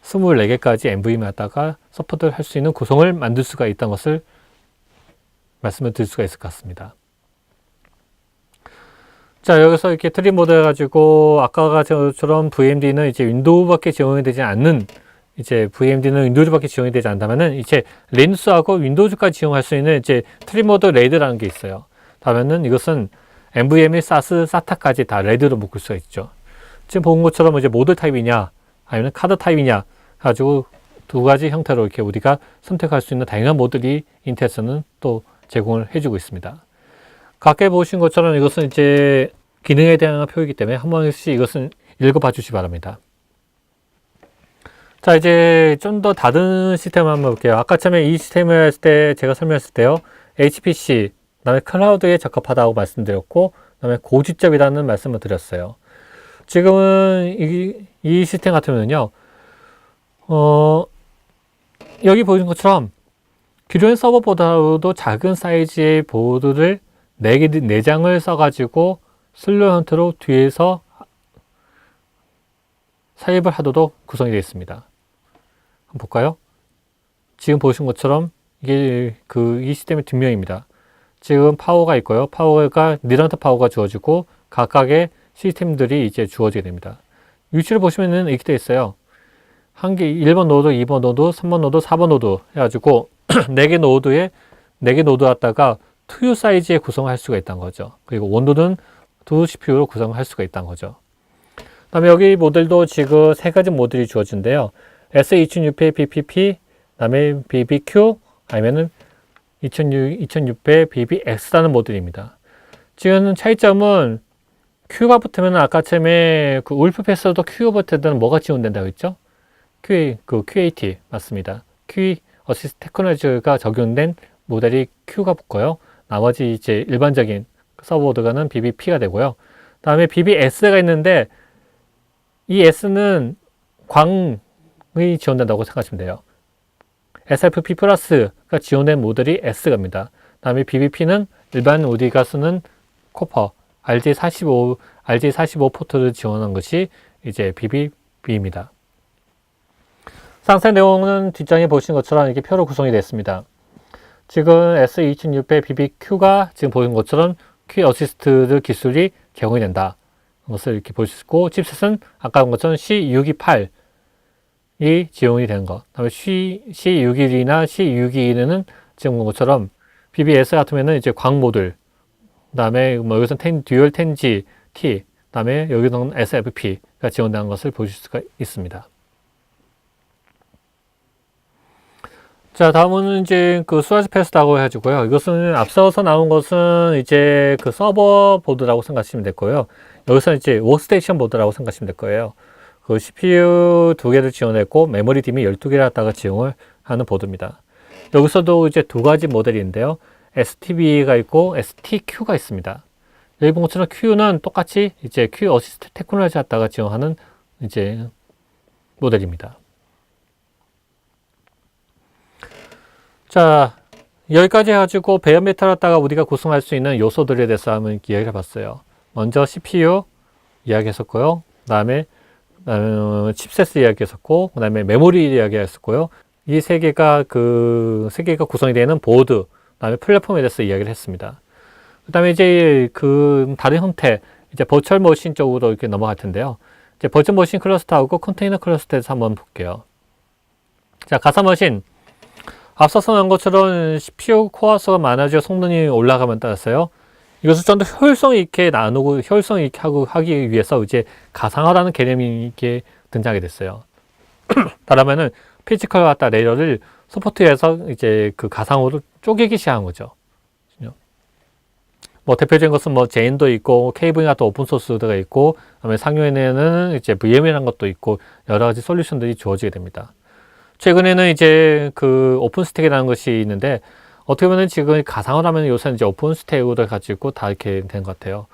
24개까지 NVMe에다가 서포트를 할 수 있는 구성을 만들 수가 있다는 것을 말씀을 드릴 수가 있을 것 같습니다. 자, 여기서 이렇게 트리 모드 해가지고 아까처럼 VMD는 이제 윈도우밖에 지원이 되지 않는, 이제 VMD는 윈도우즈밖에 지원이 되지 않다면은 이제 리눅스하고 윈도우즈까지 지원할 수 있는 이제 트리 모드 레드라는 게 있어요. 다음에는 이것은 NVMe, SAS, SATA까지 다 레드로 묶을 수가 있죠. 지금 본 것처럼 이제 모드 타입이냐 아니면 카드 타입이냐 가지고 두 가지 형태로 이렇게 우리가 선택할 수 있는 다양한 모드들이 인텔에서는 또 제공을 해주고 있습니다. 가까이 보신 것처럼 이것은 이제 기능에 대한 표이기 때문에 한 번씩 이것은 읽어봐 주시기 바랍니다. 자, 이제 좀 더 다른 시스템을 한번 볼게요. 아까 처음에 이 시스템을 했을 때 제가 설명했을 때요, HPC, 그 다음에 클라우드에 적합하다고 말씀드렸고, 그 다음에 고주접이라는 말씀을 드렸어요. 지금은 이 시스템 같으면요, 여기 보이는 것처럼 기존의 서버보다도 작은 사이즈의 보드를 4장을 써가지고 슬로우 형태로 뒤에서 삽입을 하도록 구성이 되어 있습니다. 한번 볼까요? 지금 보신 것처럼 이게 이 시스템의 뒷면입니다. 지금 파워가 있고요. 파워가 니런트 파워가 주어지고 각각의 시스템들이 이제 주어지게 됩니다. 위치를 보시면은 이렇게 되어 있어요. 1번 노드, 2번 노드, 3번 노드, 4번 노드 해가지고 4개 노드 갖다가 2U 사이즈에 구성할 수가 있다는 거죠. 그리고 원노드는 2 CPU로 구성할 수가 있다는 거죠. 그 다음에 여기 모델도 지금 3가지 모델이 주어진대요. S2600 BPP, 그 다음에 BBQ, 아니면은 2600 BBX라는 모델입니다. 지금 차이점은 Q가 붙으면 아까 처음에 그 울프패스도 Q가 붙으면 뭐가 지원된다고 했죠? QAT 맞습니다. Q 어시스트 테크놀로지가 적용된 모델이 Q가 붙고요. 나머지 이제 일반적인 서버보드가는 BBP가 되고요. 다음에 BBS가 있는데 이 S는 광이 지원된다고 생각하시면 돼요. SFP 플러스가 지원된 모델이 S갑니다. 다음에 BBP는 일반 우리가 쓰는 코퍼 RJ45 포트를 지원한 것이 이제 BBB입니다. 상세 내용은 뒷장에 보신 것처럼 이렇게 표로 구성이 됐습니다. 지금 S2600 BBQ가 지금 보신 것처럼 Q 어시스트 기술이 제공이 된다. 것을 이렇게 볼 수 있고, 칩셋은 아까 본 것처럼 C628이 지원이 되는 것. 다음에 C612나 C621은 지금 본 것처럼 BBS 같으면은 이제 광 모듈, 그 다음에 뭐 여기서는 듀얼 10G T, 그 다음에 여기서는 SFP가 지원되는 것을 보실 수가 있습니다. 자, 다음은 이제 그 수라지 패스라고 해가지고요. 이것은 앞서서 나온 것은 이제 그 서버 보드라고 생각하시면 될 거예요. 여기서 이제 워크스테이션 보드라고 생각하시면 될 거예요. 그 CPU 2개를 지원했고, 메모리 DIMM 12개를 갖다가 지원을 하는 보드입니다. 여기서도 이제 2가지 모델인데요. STB가 있고, STQ가 있습니다. 여기 본 것처럼 Q는 똑같이 이제 Q 어시스트 테크놀로지 갖다가 지원하는 이제 모델입니다. 자, 여기까지 해가지고 베어메탈 갖다가 우리가 구성할 수 있는 요소들에 대해서 한번 이야기를 해봤어요. 먼저 CPU 이야기했었고요. 그 다음에 칩셋 이야기했었고, 그 다음에 메모리 이야기했었고요. 이 세 개가 구성이 되는 보드, 그 다음에 플랫폼에 대해서 이야기를 했습니다. 그 다음에 이제 그 다른 형태, 이제 버추얼 머신 쪽으로 이렇게 넘어갈 텐데요. 이제 버추얼 머신 클러스터하고 컨테이너 클러스터에서 한번 볼게요. 자, 가상 머신. 앞서서 난 것처럼 CPU 코어 수가 많아져 성능이 올라가면 따라서요. 이것을 좀 더 효율성 있게 나누고 효율성 있게 하기 위해서 이제 가상화라는 개념이 이렇게 등장하게 됐어요. 다르면은 피지컬 갖다 레이어를 서포트해서 이제 그 가상으로 쪼개기 시작한 거죠. 뭐 대표적인 것은 뭐 제인도 있고 케이블 같은 오픈 소스가 있고, 그다음에 상용에는 이제 VM이라는 것도 있고 여러 가지 솔루션들이 주어지게 됩니다. 최근에는 이제 그 오픈 스택이라는 것이 있는데, 어떻게 보면 지금 가상을 하면 요새는 이제 오픈 스택을 가지고 다 이렇게 된 것 같아요.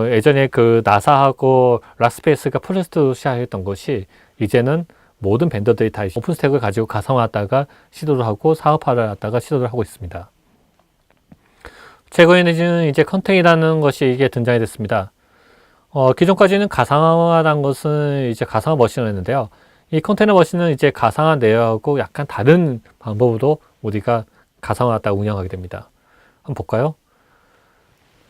예전에 그 나사하고 락스페이스가 프로젝트로 시작했던 것이 이제는 모든 벤더들이 다 오픈 스택을 가지고 가상화하다가 시도를 하고 사업화를 하다가 시도를 하고 있습니다. 최근에는 이제 컨테이너라는 것이 이게 등장이 됐습니다. 기존까지는 가상화라는 것은 이제 가상화 머신이었는데요. 이 컨테이너 머신은 이제 가상화 내역하고 약간 다른 방법으로 우리가 가상화했다 운영하게 됩니다. 한번 볼까요?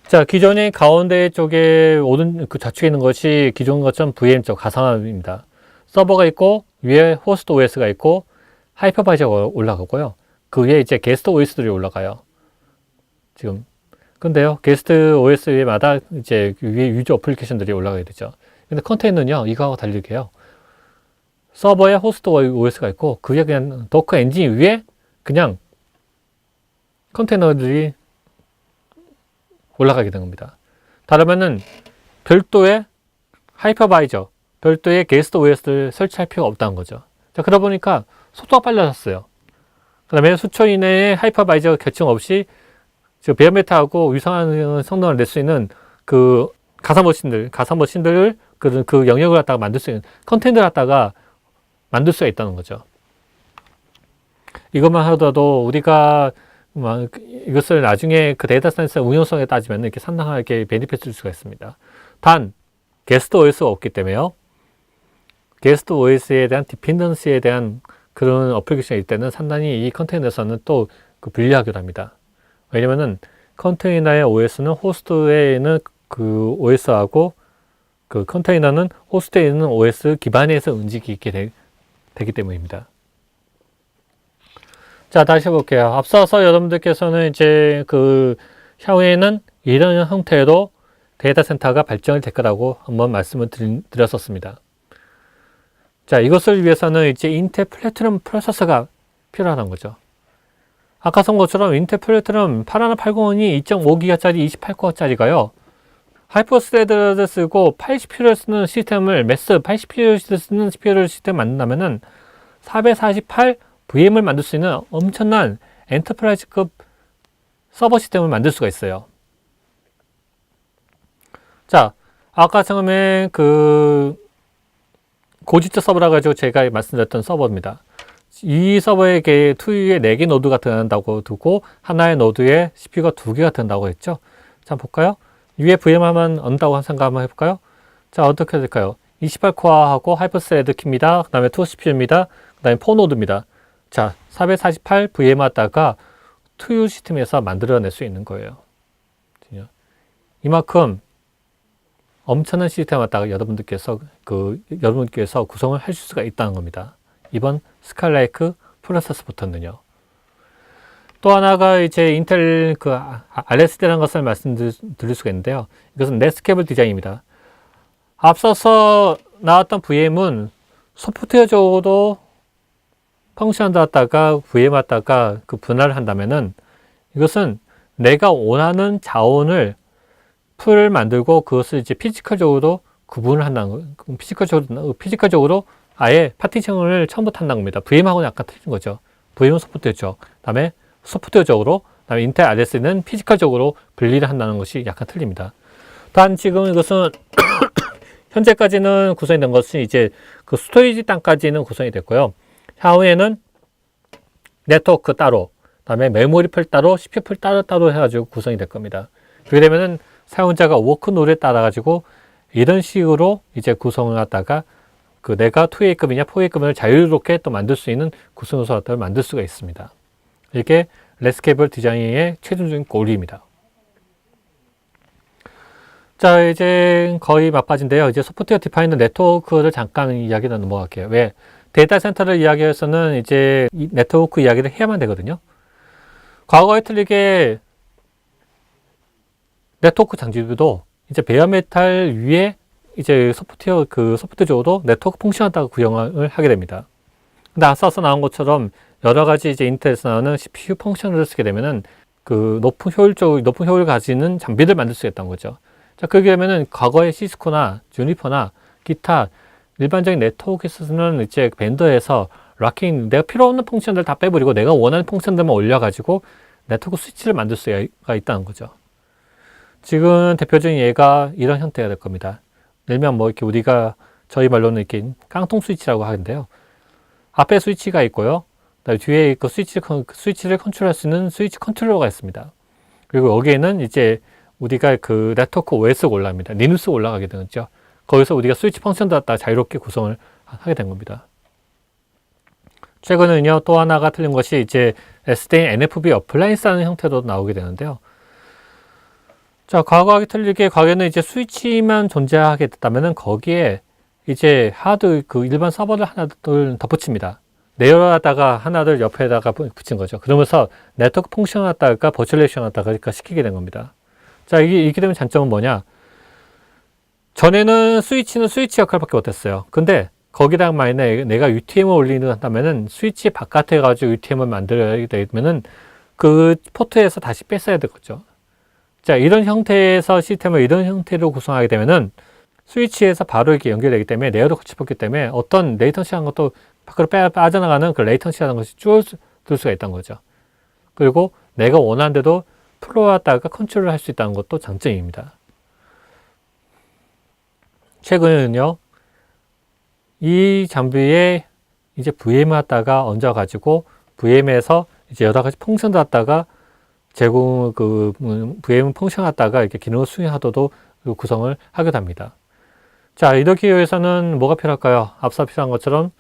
자, 기존의 가운데 쪽에 오른 그 좌측에 있는 것이 기존 것처럼 VM 쪽 가상화입니다. 서버가 있고 위에 호스트 OS가 있고 하이퍼바이저가 올라가고요. 그 위에 이제 게스트 OS들이 올라가요. 지금. 근데요, 게스트 OS 위에마다 이제 위에 유저 어플리케이션들이 올라가게 되죠. 근데 컨테이너는요, 이거하고 다르게요. 서버에 호스트 OS가 있고 그 위에 그냥 도커 엔진 위에 그냥 컨테이너들이 올라가게 된 겁니다. 다르면은 별도의 하이퍼바이저, 별도의 게스트 OS를 설치할 필요가 없다는 거죠. 자, 그러다 보니까 속도가 빨라졌어요. 그 다음에 수초 이내에 하이퍼바이저 결정 없이 베어메타하고 유사한 성능을 낼 수 있는 그 가상머신들을 그 영역을 갖다가 만들 수 있는 컨테이너를 갖다가 만들 수가 있다는 거죠. 이것만 하더라도 우리가 이것을 나중에 그 데이터 사이언스 운용성에 따지면 이렇게 상당하게 베니핏을 줄 수가 있습니다. 단, 게스트 OS가 없기 때문에요. 게스트 OS에 대한 디펜던시에 대한 그런 어플리케이션일 때는 상당히 이 컨테이너에서는 또 그 불리하기도 합니다. 왜냐면은 컨테이너의 OS는 호스트에 있는 그 OS하고 그 컨테이너는 호스트에 있는 OS 기반에서 움직이게 되기 때문입니다. 자, 다시 해볼게요. 앞서서 여러분들께서는 이제 그 향후에는 이런 형태로 데이터 센터가 발전이 될 거라고 한번 말씀을 드렸었습니다. 자, 이것을 위해서는 이제 인텔 플래티넘 프로세서가 필요한 거죠. 아까 선 것처럼 인텔 플래티넘 8180이 2.5기가짜리 28코어짜리가요. 하이퍼스레드를 쓰고 80PU를 쓰는 시스템을 매스 80PU를 쓰는 CPU 시스템을 만든다면은 448 VM을 만들 수 있는 엄청난 엔터프라이즈급 서버 시스템을 만들 수가 있어요. 자, 아까 처음에 그 고지터 서버라 가지고 제가 말씀드렸던 서버입니다. 이 서버에게 2U에 4개 노드가 들어간다고 두고 하나의 노드에 CPU가 2개가 들어간다고 했죠. 자, 볼까요? 위에 VM 하면 언다고 생각 한번 해볼까요? 자, 어떻게 될까요? 28코어하고 하이퍼스레드 키입니다. 그 다음에 2CPU입니다. 그 다음에 4노드입니다. 자, 448 VM 하다가 2U 시스템에서 만들어낼 수 있는 거예요. 이만큼 엄청난 시스템을 갖다가 여러분들께서 구성을 하실 수가 있다는 겁니다. 이번 스칼라이크 프로세서부터는요. 또 하나가 이제 인텔 그 RSD라는 것을 말씀드릴 수가 있는데요. 이것은 넷스케이블 디자인입니다. 앞서서 나왔던 VM은 소프트웨어적으로 펑션 하다가 VM 하다가 그 분할을 한다면은 이것은 내가 원하는 자원을 풀을 만들고 그것을 이제 피지컬적으로 구분을 한다는 거, 피지컬적으로 아예 파티션을 처음부터 한다는 겁니다. VM하고는 약간 틀린 거죠. VM은 소프트웨어죠. 그다음에 소프트웨어적으로, 그다음에 인텔 RS는 피지컬적으로 분리를 한다는 것이 약간 틀립니다. 단 지금 이것은 현재까지는 구성이 된 것은 이제 그 스토리지 땅까지는 구성이 됐고요. 향후에는 네트워크 따로, 그다음에 메모리 풀 따로, CPU 풀 따로 해가지고 구성이 될 겁니다. 그렇게 되면은 사용자가 워크노드에 따라 가지고 이런 식으로 이제 구성을 하다가 그 내가 2A급이냐 4A급을 자유롭게 또 만들 수 있는 구성 요소를 만들 수가 있습니다. 이게 넷스케이블 디자인의 최종적인 고리입니다. 자, 이제 거의 막바지인데요. 이제 소프트웨어 디파인드 네트워크를 잠깐 이야기를 넘어갈게요. 왜? 데이터 센터를 이야기해서는 이제 이 네트워크 이야기를 해야만 되거든요. 과거에 틀리게 네트워크 장비도 이제 베어메탈 위에 이제 소프트웨어적으로 네트워크 펑션하다가 구형을 하게 됩니다. 근데 앞서서 나온 것처럼 여러 가지 이제 인텔에서 나오는 CPU 펑션을 쓰게 되면은 그 높은 효율을 가지는 장비를 만들 수 있다는 거죠. 자, 그렇게 되면은 과거의 시스코나 주니퍼나 기타 일반적인 네트워크에서는 이제 벤더에서 락킹, 내가 필요 없는 펑션들 다 빼버리고 내가 원하는 펑션들만 올려가지고 네트워크 스위치를 만들 수가 있다는 거죠. 지금 대표적인 예가 이런 형태가 될 겁니다. 예를 들면 뭐 이렇게 우리가 저희 말로는 이렇게 깡통 스위치라고 하는데요. 앞에 스위치가 있고요. 그다음에 뒤에 그 스위치를 컨트롤할 수 있는 스위치 컨트롤러가 있습니다. 그리고 여기에는 이제 우리가 그 네트워크 OS가 올라갑니다. 리눅스가 올라가게 되죠. 거기서 우리가 스위치 펑션도 갖다 자유롭게 구성을 하게 된 겁니다. 최근에는요, 또 하나가 틀린 것이 이제 SDN NFV 어플라이언스라는 형태로 나오게 되는데요. 자, 과거하고 틀리게 과거에는 이제 스위치만 존재하게 됐다면은 거기에 이제 하드 그 일반 서버를 하나둘 덧붙입니다. 내열하다가 하나를 옆에다가 붙인 거죠. 그러면서 네트워크 펑션 하다가 버추얼레이션 하다가 시키게 된 겁니다. 자, 이게 되면 장점은 뭐냐? 전에는 스위치는 스위치 역할밖에 못했어요. 근데 거기다가 만약에 내가 UTM을 올리는 한다면은 스위치 바깥에 가지고 UTM을 만들어야 되면은 그 포트에서 다시 뺐어야 되겠죠. 자, 이런 형태에서 시스템을 이런 형태로 구성하게 되면은 스위치에서 바로 이렇게 연결되기 때문에 레이어도 같이 붙기 때문에 어떤 레이턴시한 것도 밖으로 빠져나가는 그 레이턴시라는 것이 줄어들 수가 있다는 거죠. 그리고 내가 원하는 대로 플로우하다가 컨트롤을 할 수 있다는 것도 장점입니다. 최근에는요, 이 장비에 이제 VM을 갖다가 얹어가지고 VM에서 이제 여러 가지 펑션을 갖다가 VM 펑션 갖다가 이렇게 기능을 수행하도록 구성을 하기도 합니다. 자, 이렇게 위해서는 뭐가 필요할까요? 앞서 필요한 것처럼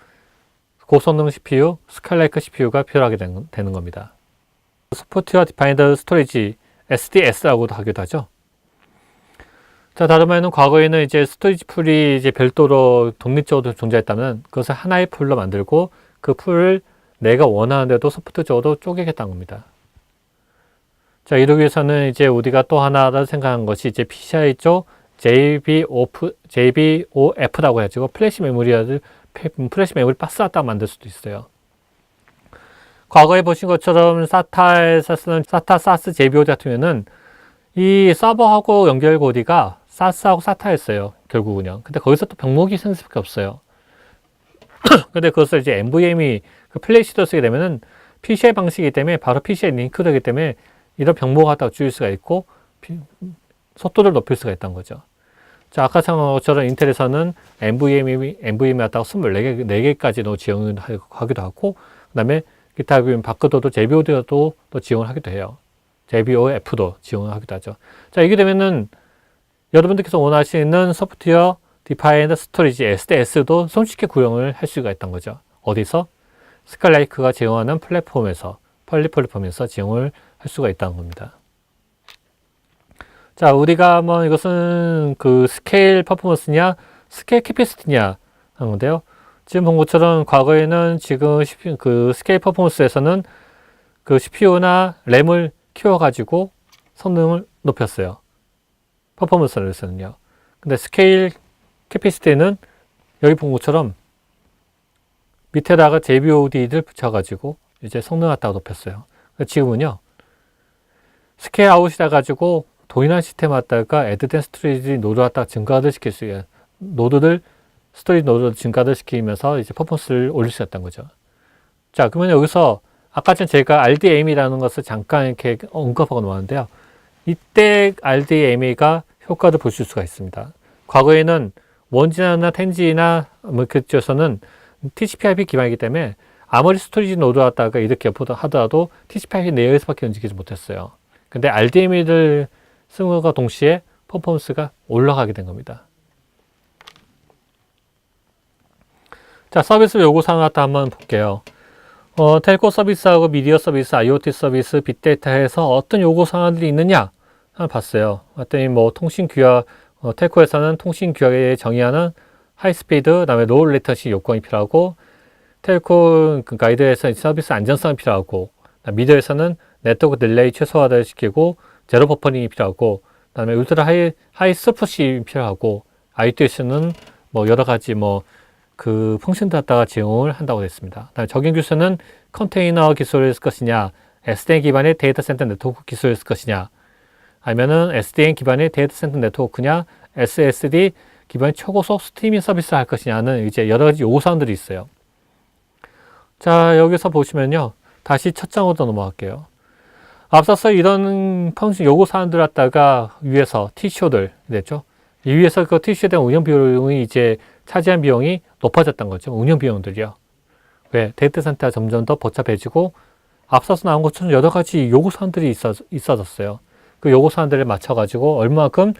고성능 CPU, 스칼라이크 CPU가 필요하게 되는 겁니다. 소프트웨어 디파인드 스토리지, SDS라고도 하기도 하죠. 자, 다름 아니는 과거에는 이제 스토리지 풀이 이제 별도로 독립적으로 존재했다면 그것을 하나의 풀로 만들고 그 풀을 내가 원하는 대로 소프트적으로 쪼개겠다는 겁니다. 자, 이러기 위해서는 이제 우리가 또 하나 생각한 것이 이제 PCI 쪽 JBOF라고 해가지고 플래시 메모리 박스 갖다 만들 수도 있어요. 과거에 보신 것처럼 사타에서 쓰는 사타 사스 JBOD 같은 경우에는 이 서버하고 연결 고리가 사스하고 사타였어요. 결국은요. 근데 거기서 또 병목이 생길 수밖에 없어요. 근데 그것을 이제 NVMe 그 플래시로 쓰게 되면은 PCI 방식이기 때문에 바로 PCI 링크되기 때문에 이런 병목을 갖다가 줄일 수가 있고 속도를 높일 수가 있다는 거죠. 자, 아까 생각한 것처럼 인텔에서는 NVMe 갖다가 24개까지도 지원을 하기도 하고, 그 다음에 기타 바코드도 JBOD도 또 지원을 하기도 해요. JBOF도 지원을 하기도 하죠. 자, 이게 되면은 여러분들께서 원하시는 소프트웨어 디파인드 스토리지 SDS도 손쉽게 구형을 할 수가 있다는 거죠. 어디서? 스칼라이크가 지원하는 플랫폼에서 지원을 할 수가 있다는 겁니다. 자, 우리가 한번 이것은 그 스케일 퍼포먼스냐, 스케일 캐피시티냐 하는 건데요. 지금 본 것처럼 과거에는 지금 그 스케일 퍼포먼스에서는 그 CPU나 램을 키워가지고 성능을 높였어요. 퍼포먼스에서는요. 근데 스케일 캐피시티는 여기 본 것처럼 밑에다가 JBOD를 붙여가지고 이제 성능 갖다가 높였어요. 지금은요, 스케일 아웃이라 가지고 도인한 시스템 갖다가 애드된 스토리지 노드 갖다가 증가를 시킬 수 있어요. 스토리지 노드를 증가를 시키면서 이제 퍼포먼스를 올릴 수 있다는 거죠. 자, 그러면 여기서 아까 전 제가 RDMA라는 것을 잠깐 이렇게 언급하고 나왔는데요. 이때 RDMA가 효과를 보실 수가 있습니다. 과거에는 원지나 텐지나 뭐 그쪽에서는 TCP/IP 기반이기 때문에 아무리 스토리지 노드 갖다가 이렇게 하더라도 TCP/IP 내에서밖에 움직이지 못했어요. 근데 RDMA를 쓰는 것과 동시에 퍼포먼스가 올라가게 된 겁니다. 자, 서비스 요구사항 갖다 한번 볼게요. 텔코 서비스하고 미디어 서비스, IoT 서비스, 빅데이터에서 어떤 요구사항들이 있느냐 한번 봤어요. 봤더니 뭐 통신 규약, 텔코에서는 통신 규약에 정의하는 하이스피드, 그 다음에 로우 레이턴시 요건이 필요하고, 텔코 가이드에서는 서비스 안전성이 필요하고, 미디어에서는 네트워크 딜레이 최소화를 시키고 제로 버퍼링이 필요하고, 그 다음에 울트라 하이 스푸시 필요하고, IoT에서는 뭐 여러 가지 그 펑션들 갖다가 지원을 한다고 했습니다. 그다음에 적용 기술은 컨테이너 기술을 쓸 것이냐, SDN 기반의 데이터 센터 네트워크 기술을 쓸 것이냐, 아니면은 SDN 기반의 데이터 센터 네트워크냐, SSD 기반의 초고속 스트리밍 서비스를 할 것이냐는 이제 여러 가지 요구사항들이 있어요. 자, 여기서 보시면요, 다시 첫 장으로 넘어갈게요. 앞서서 이런 펑션 요구사항들 갖다가 위에서 TCO들 됐죠. 이 위에서 그 TCO에 대한 운영 비용이 이제 차지한 비용이 높아졌던 거죠. 운영 비용들이요. 왜? 데이터 센터가 점점 더 복잡해지고 앞서서 나온 것처럼 여러 가지 요구사항들이 있어졌어요. 그 요구사항들에 맞춰가지고 얼마만큼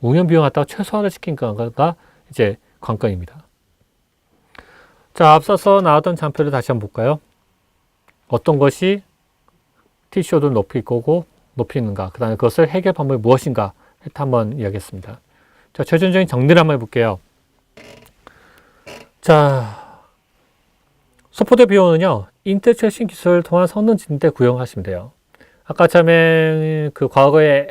운영 비용 갖다가 최소화를 시킨 건가가 이제 관건입니다. 자, 앞서서 나왔던 장표를 다시 한번 볼까요? 어떤 것이 TCO를 높이는가, 그 다음에 그것을 해결 방법이 무엇인가 한번 이야기했습니다. 자, 최종적인 정리를 한번 해볼게요. 자, 소프트웨어 비용은요, 인텔 최신 기술을 통한 성능 진대 구형하시면 돼요. 아까 처음에 그 과거에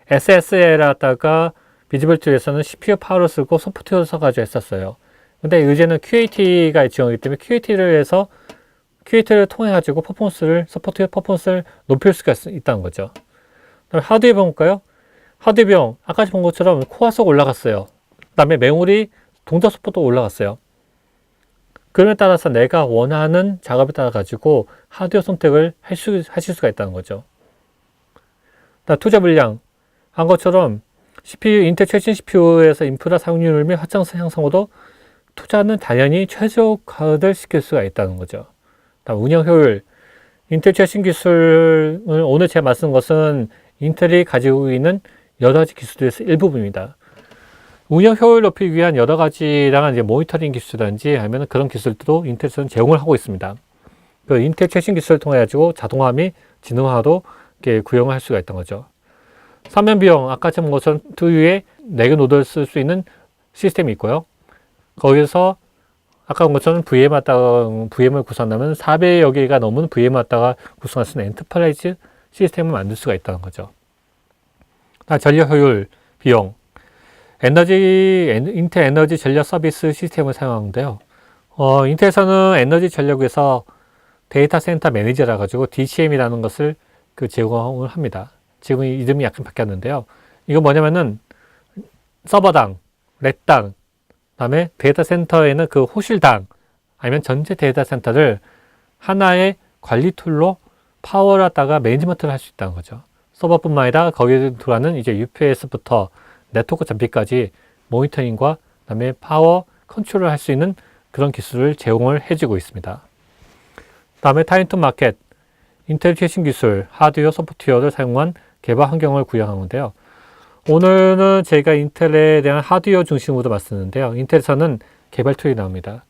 SSL에다가 비지블2에서는 CPU 파워를 쓰고 소프트웨어를 써가지고 했었어요. 근데 이제는 QAT가 지원이기 때문에 QAT를 통해 가지고 소프트웨어 퍼포먼스를 높일 수가 있다는 거죠. 그다음에 하드웨어 비용 볼까요? 하드웨어 비용, 아까 본 것처럼 코어 속 올라갔어요. 그 다음에 메모리 동작 속도도 올라갔어요. 그럼에 따라서 내가 원하는 작업에 따라 가지고 하드웨어 선택을 하실 수가 있다는 거죠. 투자 물량, 한 것처럼 인텔 최신 CPU에서 인프라 사용률 및 확장성 향상으로도 투자는 당연히 최적화를 시킬 수가 있다는 거죠. 다음 운영 효율, 인텔 최신 기술을 오늘 제가 말씀한 것은 인텔이 가지고 있는 여러 가지 기술에서 일부분입니다. 운영 효율 높이기 위한 여러 가지랑 이제 모니터링 기술이라든지 아니면 그런 기술도 인텔에서는 제공을 하고 있습니다. 그 인텔 최신 기술을 통해 가지고 자동화 및 지능화도 이렇게 구형을 할 수가 있던 거죠. 사면 비용, 아까 본 것처럼 두유에 4개 노드를 쓸 수 있는 시스템이 있고요. 거기서 아까 본 것처럼 VM을 구성한다면 400여 개가 넘은 VM을 갖다가 구성할 수 있는 엔터프라이즈 시스템을 만들 수가 있다는 거죠. 전력 효율 비용, 인텔 에너지 전력 서비스 시스템을 사용하는데요. 인텔에서는 에너지 전력에서 데이터 센터 매니저라 가지고 DCM이라는 것을 제공을 합니다. 지금 이름이 약간 바뀌었는데요. 이거 뭐냐면은 서버당, 렉당, 그다음에 데이터 센터에는 그 호실당 아니면 전체 데이터 센터를 하나의 관리 툴로 파워를 갖다가 매니지먼트를 할 수 있다는 거죠. 서버뿐만 아니라 거기에 들어가는 이제 UPS부터 네트워크 전비까지 모니터링과 그다음에 파워 컨트롤을 할 수 있는 그런 기술을 제공을 해주고 있습니다. 다음에 타임 투 마켓, 인텔 최신 기술, 하드웨어, 소프트웨어를 사용한 개발 환경을 구현하는데요. 오늘은 제가 인텔에 대한 하드웨어 중심으로 말씀드렸는데요. 인텔에서는 개발 툴이 나옵니다.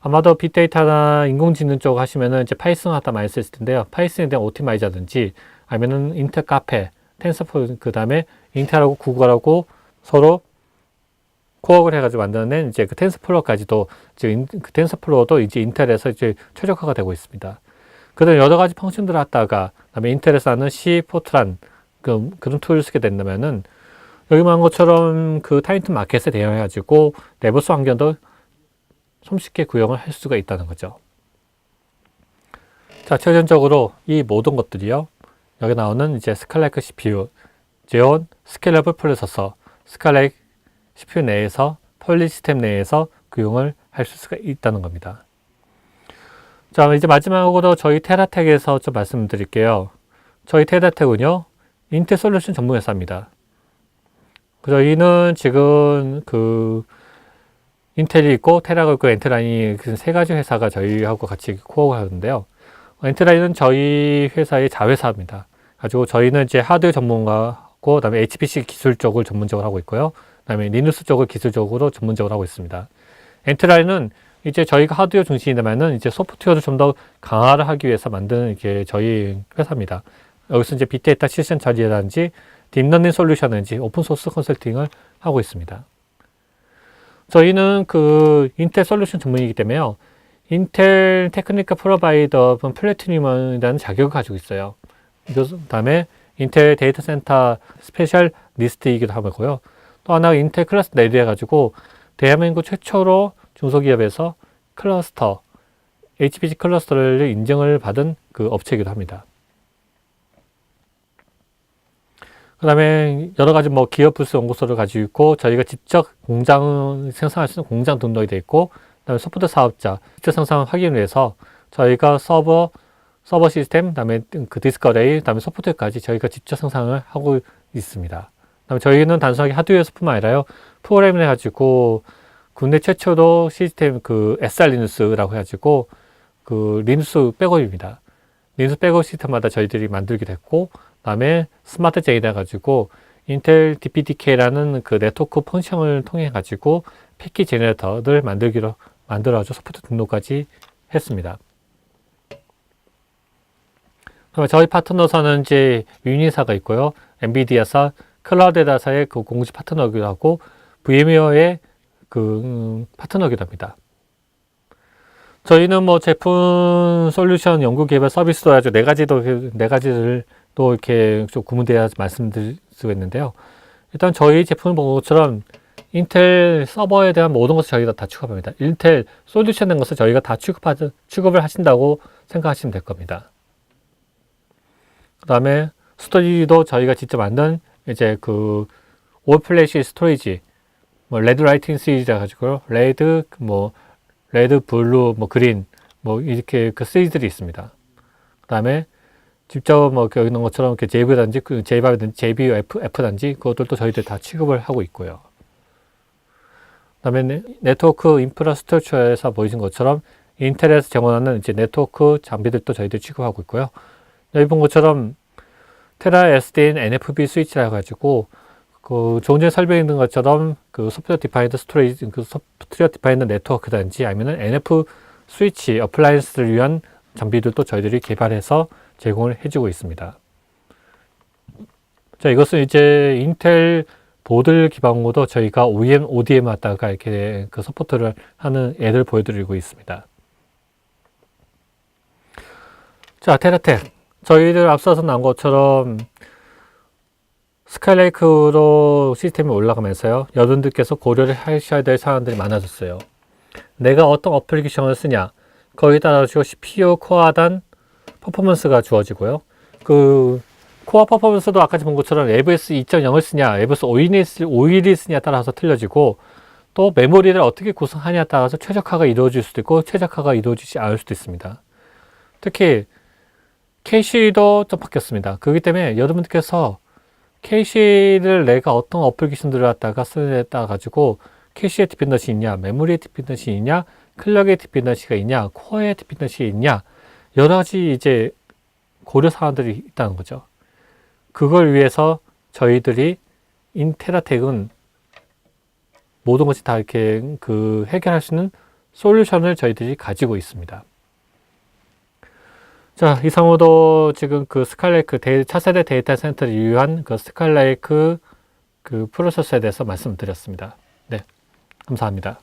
아마도 빅데이터나 인공지능 쪽 하시면은 이제 파이썬 갖다 많이 쓸 텐데요. 파이썬에 대한 오티마이저든지 아니면은 인텔 카페, 텐서플로, 그 다음에 인텔하고 구글하고 서로 코어를 해가지고 만드는 이제 그 텐서플로까지도 그 텐서플로도 이제 인텔에서 이제 최적화가 되고 있습니다. 그런 여러 가지 펑션들을 갖다가 그다음에 인텔에서 하는 C 포트란 그런 툴을 쓰게 된다면은 여기 말한 것처럼 그 타임 투 마켓에 대응해가지고 레버스 환경도 손쉽게 구형을 할 수가 있다는 거죠. 자, 최종적으로 이 모든 것들이요. 여기 나오는 이제 스칼레이크 CPU, 제온 스케일러블 프로세서, 스칼레이크 CPU 내에서 폴리 시스템 내에서 구형을 할 수가 있다는 겁니다. 자, 이제 마지막으로 저희 테라텍에서 좀 말씀드릴게요. 저희 테라텍은요, 인텔 솔루션 전문 회사입니다. 저희는 지금 인텔이 있고 테라가 있고 엔트라인이 세 가지 회사가 저희하고 같이 코어가 하는데요. 엔트라인은 저희 회사의 자회사입니다. 가지고 저희는 이제 하드웨어 전문가고 그다음에 HPC 기술 쪽을 전문적으로 하고 있고요. 그다음에 리눅스 쪽을 기술적으로 전문적으로 하고 있습니다. 엔트라인은 이제 저희가 하드웨어 중심이라면은 이제 소프트웨어를 좀 더 강화를 하기 위해서 만드는 이게 저희 회사입니다. 여기서 이제 빅데이터 시스템 처리라든지 딥러닝 솔루션인지 오픈소스 컨설팅을 하고 있습니다. 저희는 인텔 솔루션 전문이기 때문에요. 인텔 테크니컬 프로바이더 플래티넘이라는 자격을 가지고 있어요. 그 다음에 인텔 데이터 센터 스페셜 리스트이기도 하고요. 또 하나가 인텔 클러스터 레디 해가지고 대한민국 최초로 중소기업에서 클러스터, HPC 클러스터를 인증을 받은 그 업체이기도 합니다. 그 다음에 여러 가지 기업 부스 연구소를 가지고 있고, 저희가 직접 공장 생산할 수 있는 공장 등록이 되어 있고, 그 다음에 소프트 사업자 직접 생산 확인을 위해서 저희가 서버 시스템, 그 다음에 그 디스크 어레이, 그 다음에 소프트웨어까지 저희가 직접 생산을 하고 있습니다. 그 다음에 저희는 단순하게 하드웨어뿐만 아니라요, 프로그램을 해가지고 국내 최초로 시스템 SR 리눅스라고 해가지고 리눅스 백업입니다. 리눅스 백업 시스템마다 저희들이 만들기도 했고, 그 다음에 스마트 제이다 해가지고 인텔 DPDK라는 그 네트워크 펑션을 통해 가지고 패킷 제너레이터를 만들어가지고 소프트 등록까지 했습니다. 저희 파트너사는 이제 유니사가 있고요. 엔비디아사, 클라우드에다사의 그 공식 파트너기도 하고, VM웨어의 그 파트너기도 합니다. 저희는 뭐 제품 솔루션 연구 개발 서비스도 아주 네 가지를 또 이렇게 좀 구분되어 말씀드릴 수가 있는데요. 일단 저희 제품을 본 것처럼 인텔 서버에 대한 모든 것을 저희가 다 취급합니다. 인텔 솔루션 된 것을 저희가 다 취급을 하신다고 생각하시면 될 겁니다. 그 다음에 스토리지도 저희가 직접 만든 이제 그 올플래시 스토리지, 뭐 레드 라이팅 시리즈라 가지고요. 레드, 블루, 그린, 이렇게 그 시리즈들이 있습니다. 그 다음에 직접 여기 있는 것처럼 이렇게 JV 단지, JVA든지, JVF 단지, 그것들도 저희들 다 취급을 하고 있고요. 그 다음에 네트워크 인프라스트럭처에서 보이신 것처럼 인텔에서 제공하는 이제 네트워크 장비들도 저희들 취급하고 있고요. 여기 본 것처럼 테라 SDN NFV 스위치라 해가지고 그 조금 전에 설명했던 것처럼 그 소프트웨어 디파인드 스토리지, 그 소프트웨어 디파인드 네트워크 단지 아니면 NF 스위치 어플라이언스를 위한 장비들도 저희들이 개발해서 제공을 해주고 있습니다. 자, 이것은 이제 인텔 보드를 기반으로도 저희가 OEM, ODM 하다가 이렇게 그 서포트를 하는 애들 보여드리고 있습니다. 자, 테라텍. 저희들 앞서서 나온 것처럼 스카이레이크로 시스템이 올라가면서요. 여러분들께서 고려를 하셔야 될 사항들이 많아졌어요. 내가 어떤 어플리케이션을 쓰냐. 거기에 따라 CPU 코어 하단 퍼포먼스가 주어지고요. 그 코어 퍼포먼스도 아까 본 것처럼 EVS 2.0을 쓰냐, EVS 5.1을 쓰냐에 따라서 틀려지고, 또 메모리를 어떻게 구성하냐에 따라서 최적화가 이루어질 수도 있고 최적화가 이루어지지 않을 수도 있습니다. 특히 캐시도 좀 바뀌었습니다. 그렇기 때문에 여러분들께서 캐시를 내가 어떤 어플리케이션들을 갖다가 쓰느냐에 따라 가지고 캐시의 디펜던시 있냐, 메모리의 디펜던시 있냐, 클럭의 디펜던시가 있냐, 코어의 디펜던시 있냐, 여러 가지 이제 고려 사항들이 있다는 거죠. 그걸 위해서 저희들이 인테라텍은 모든 것이 다 이렇게 그 해결할 수 있는 솔루션을 저희들이 가지고 있습니다. 자, 이상으로 지금 그 스카이레이크 차세대 데이터 센터를 위한 그 스카이레이크 그 프로세서에 대해서 말씀드렸습니다. 네, 감사합니다.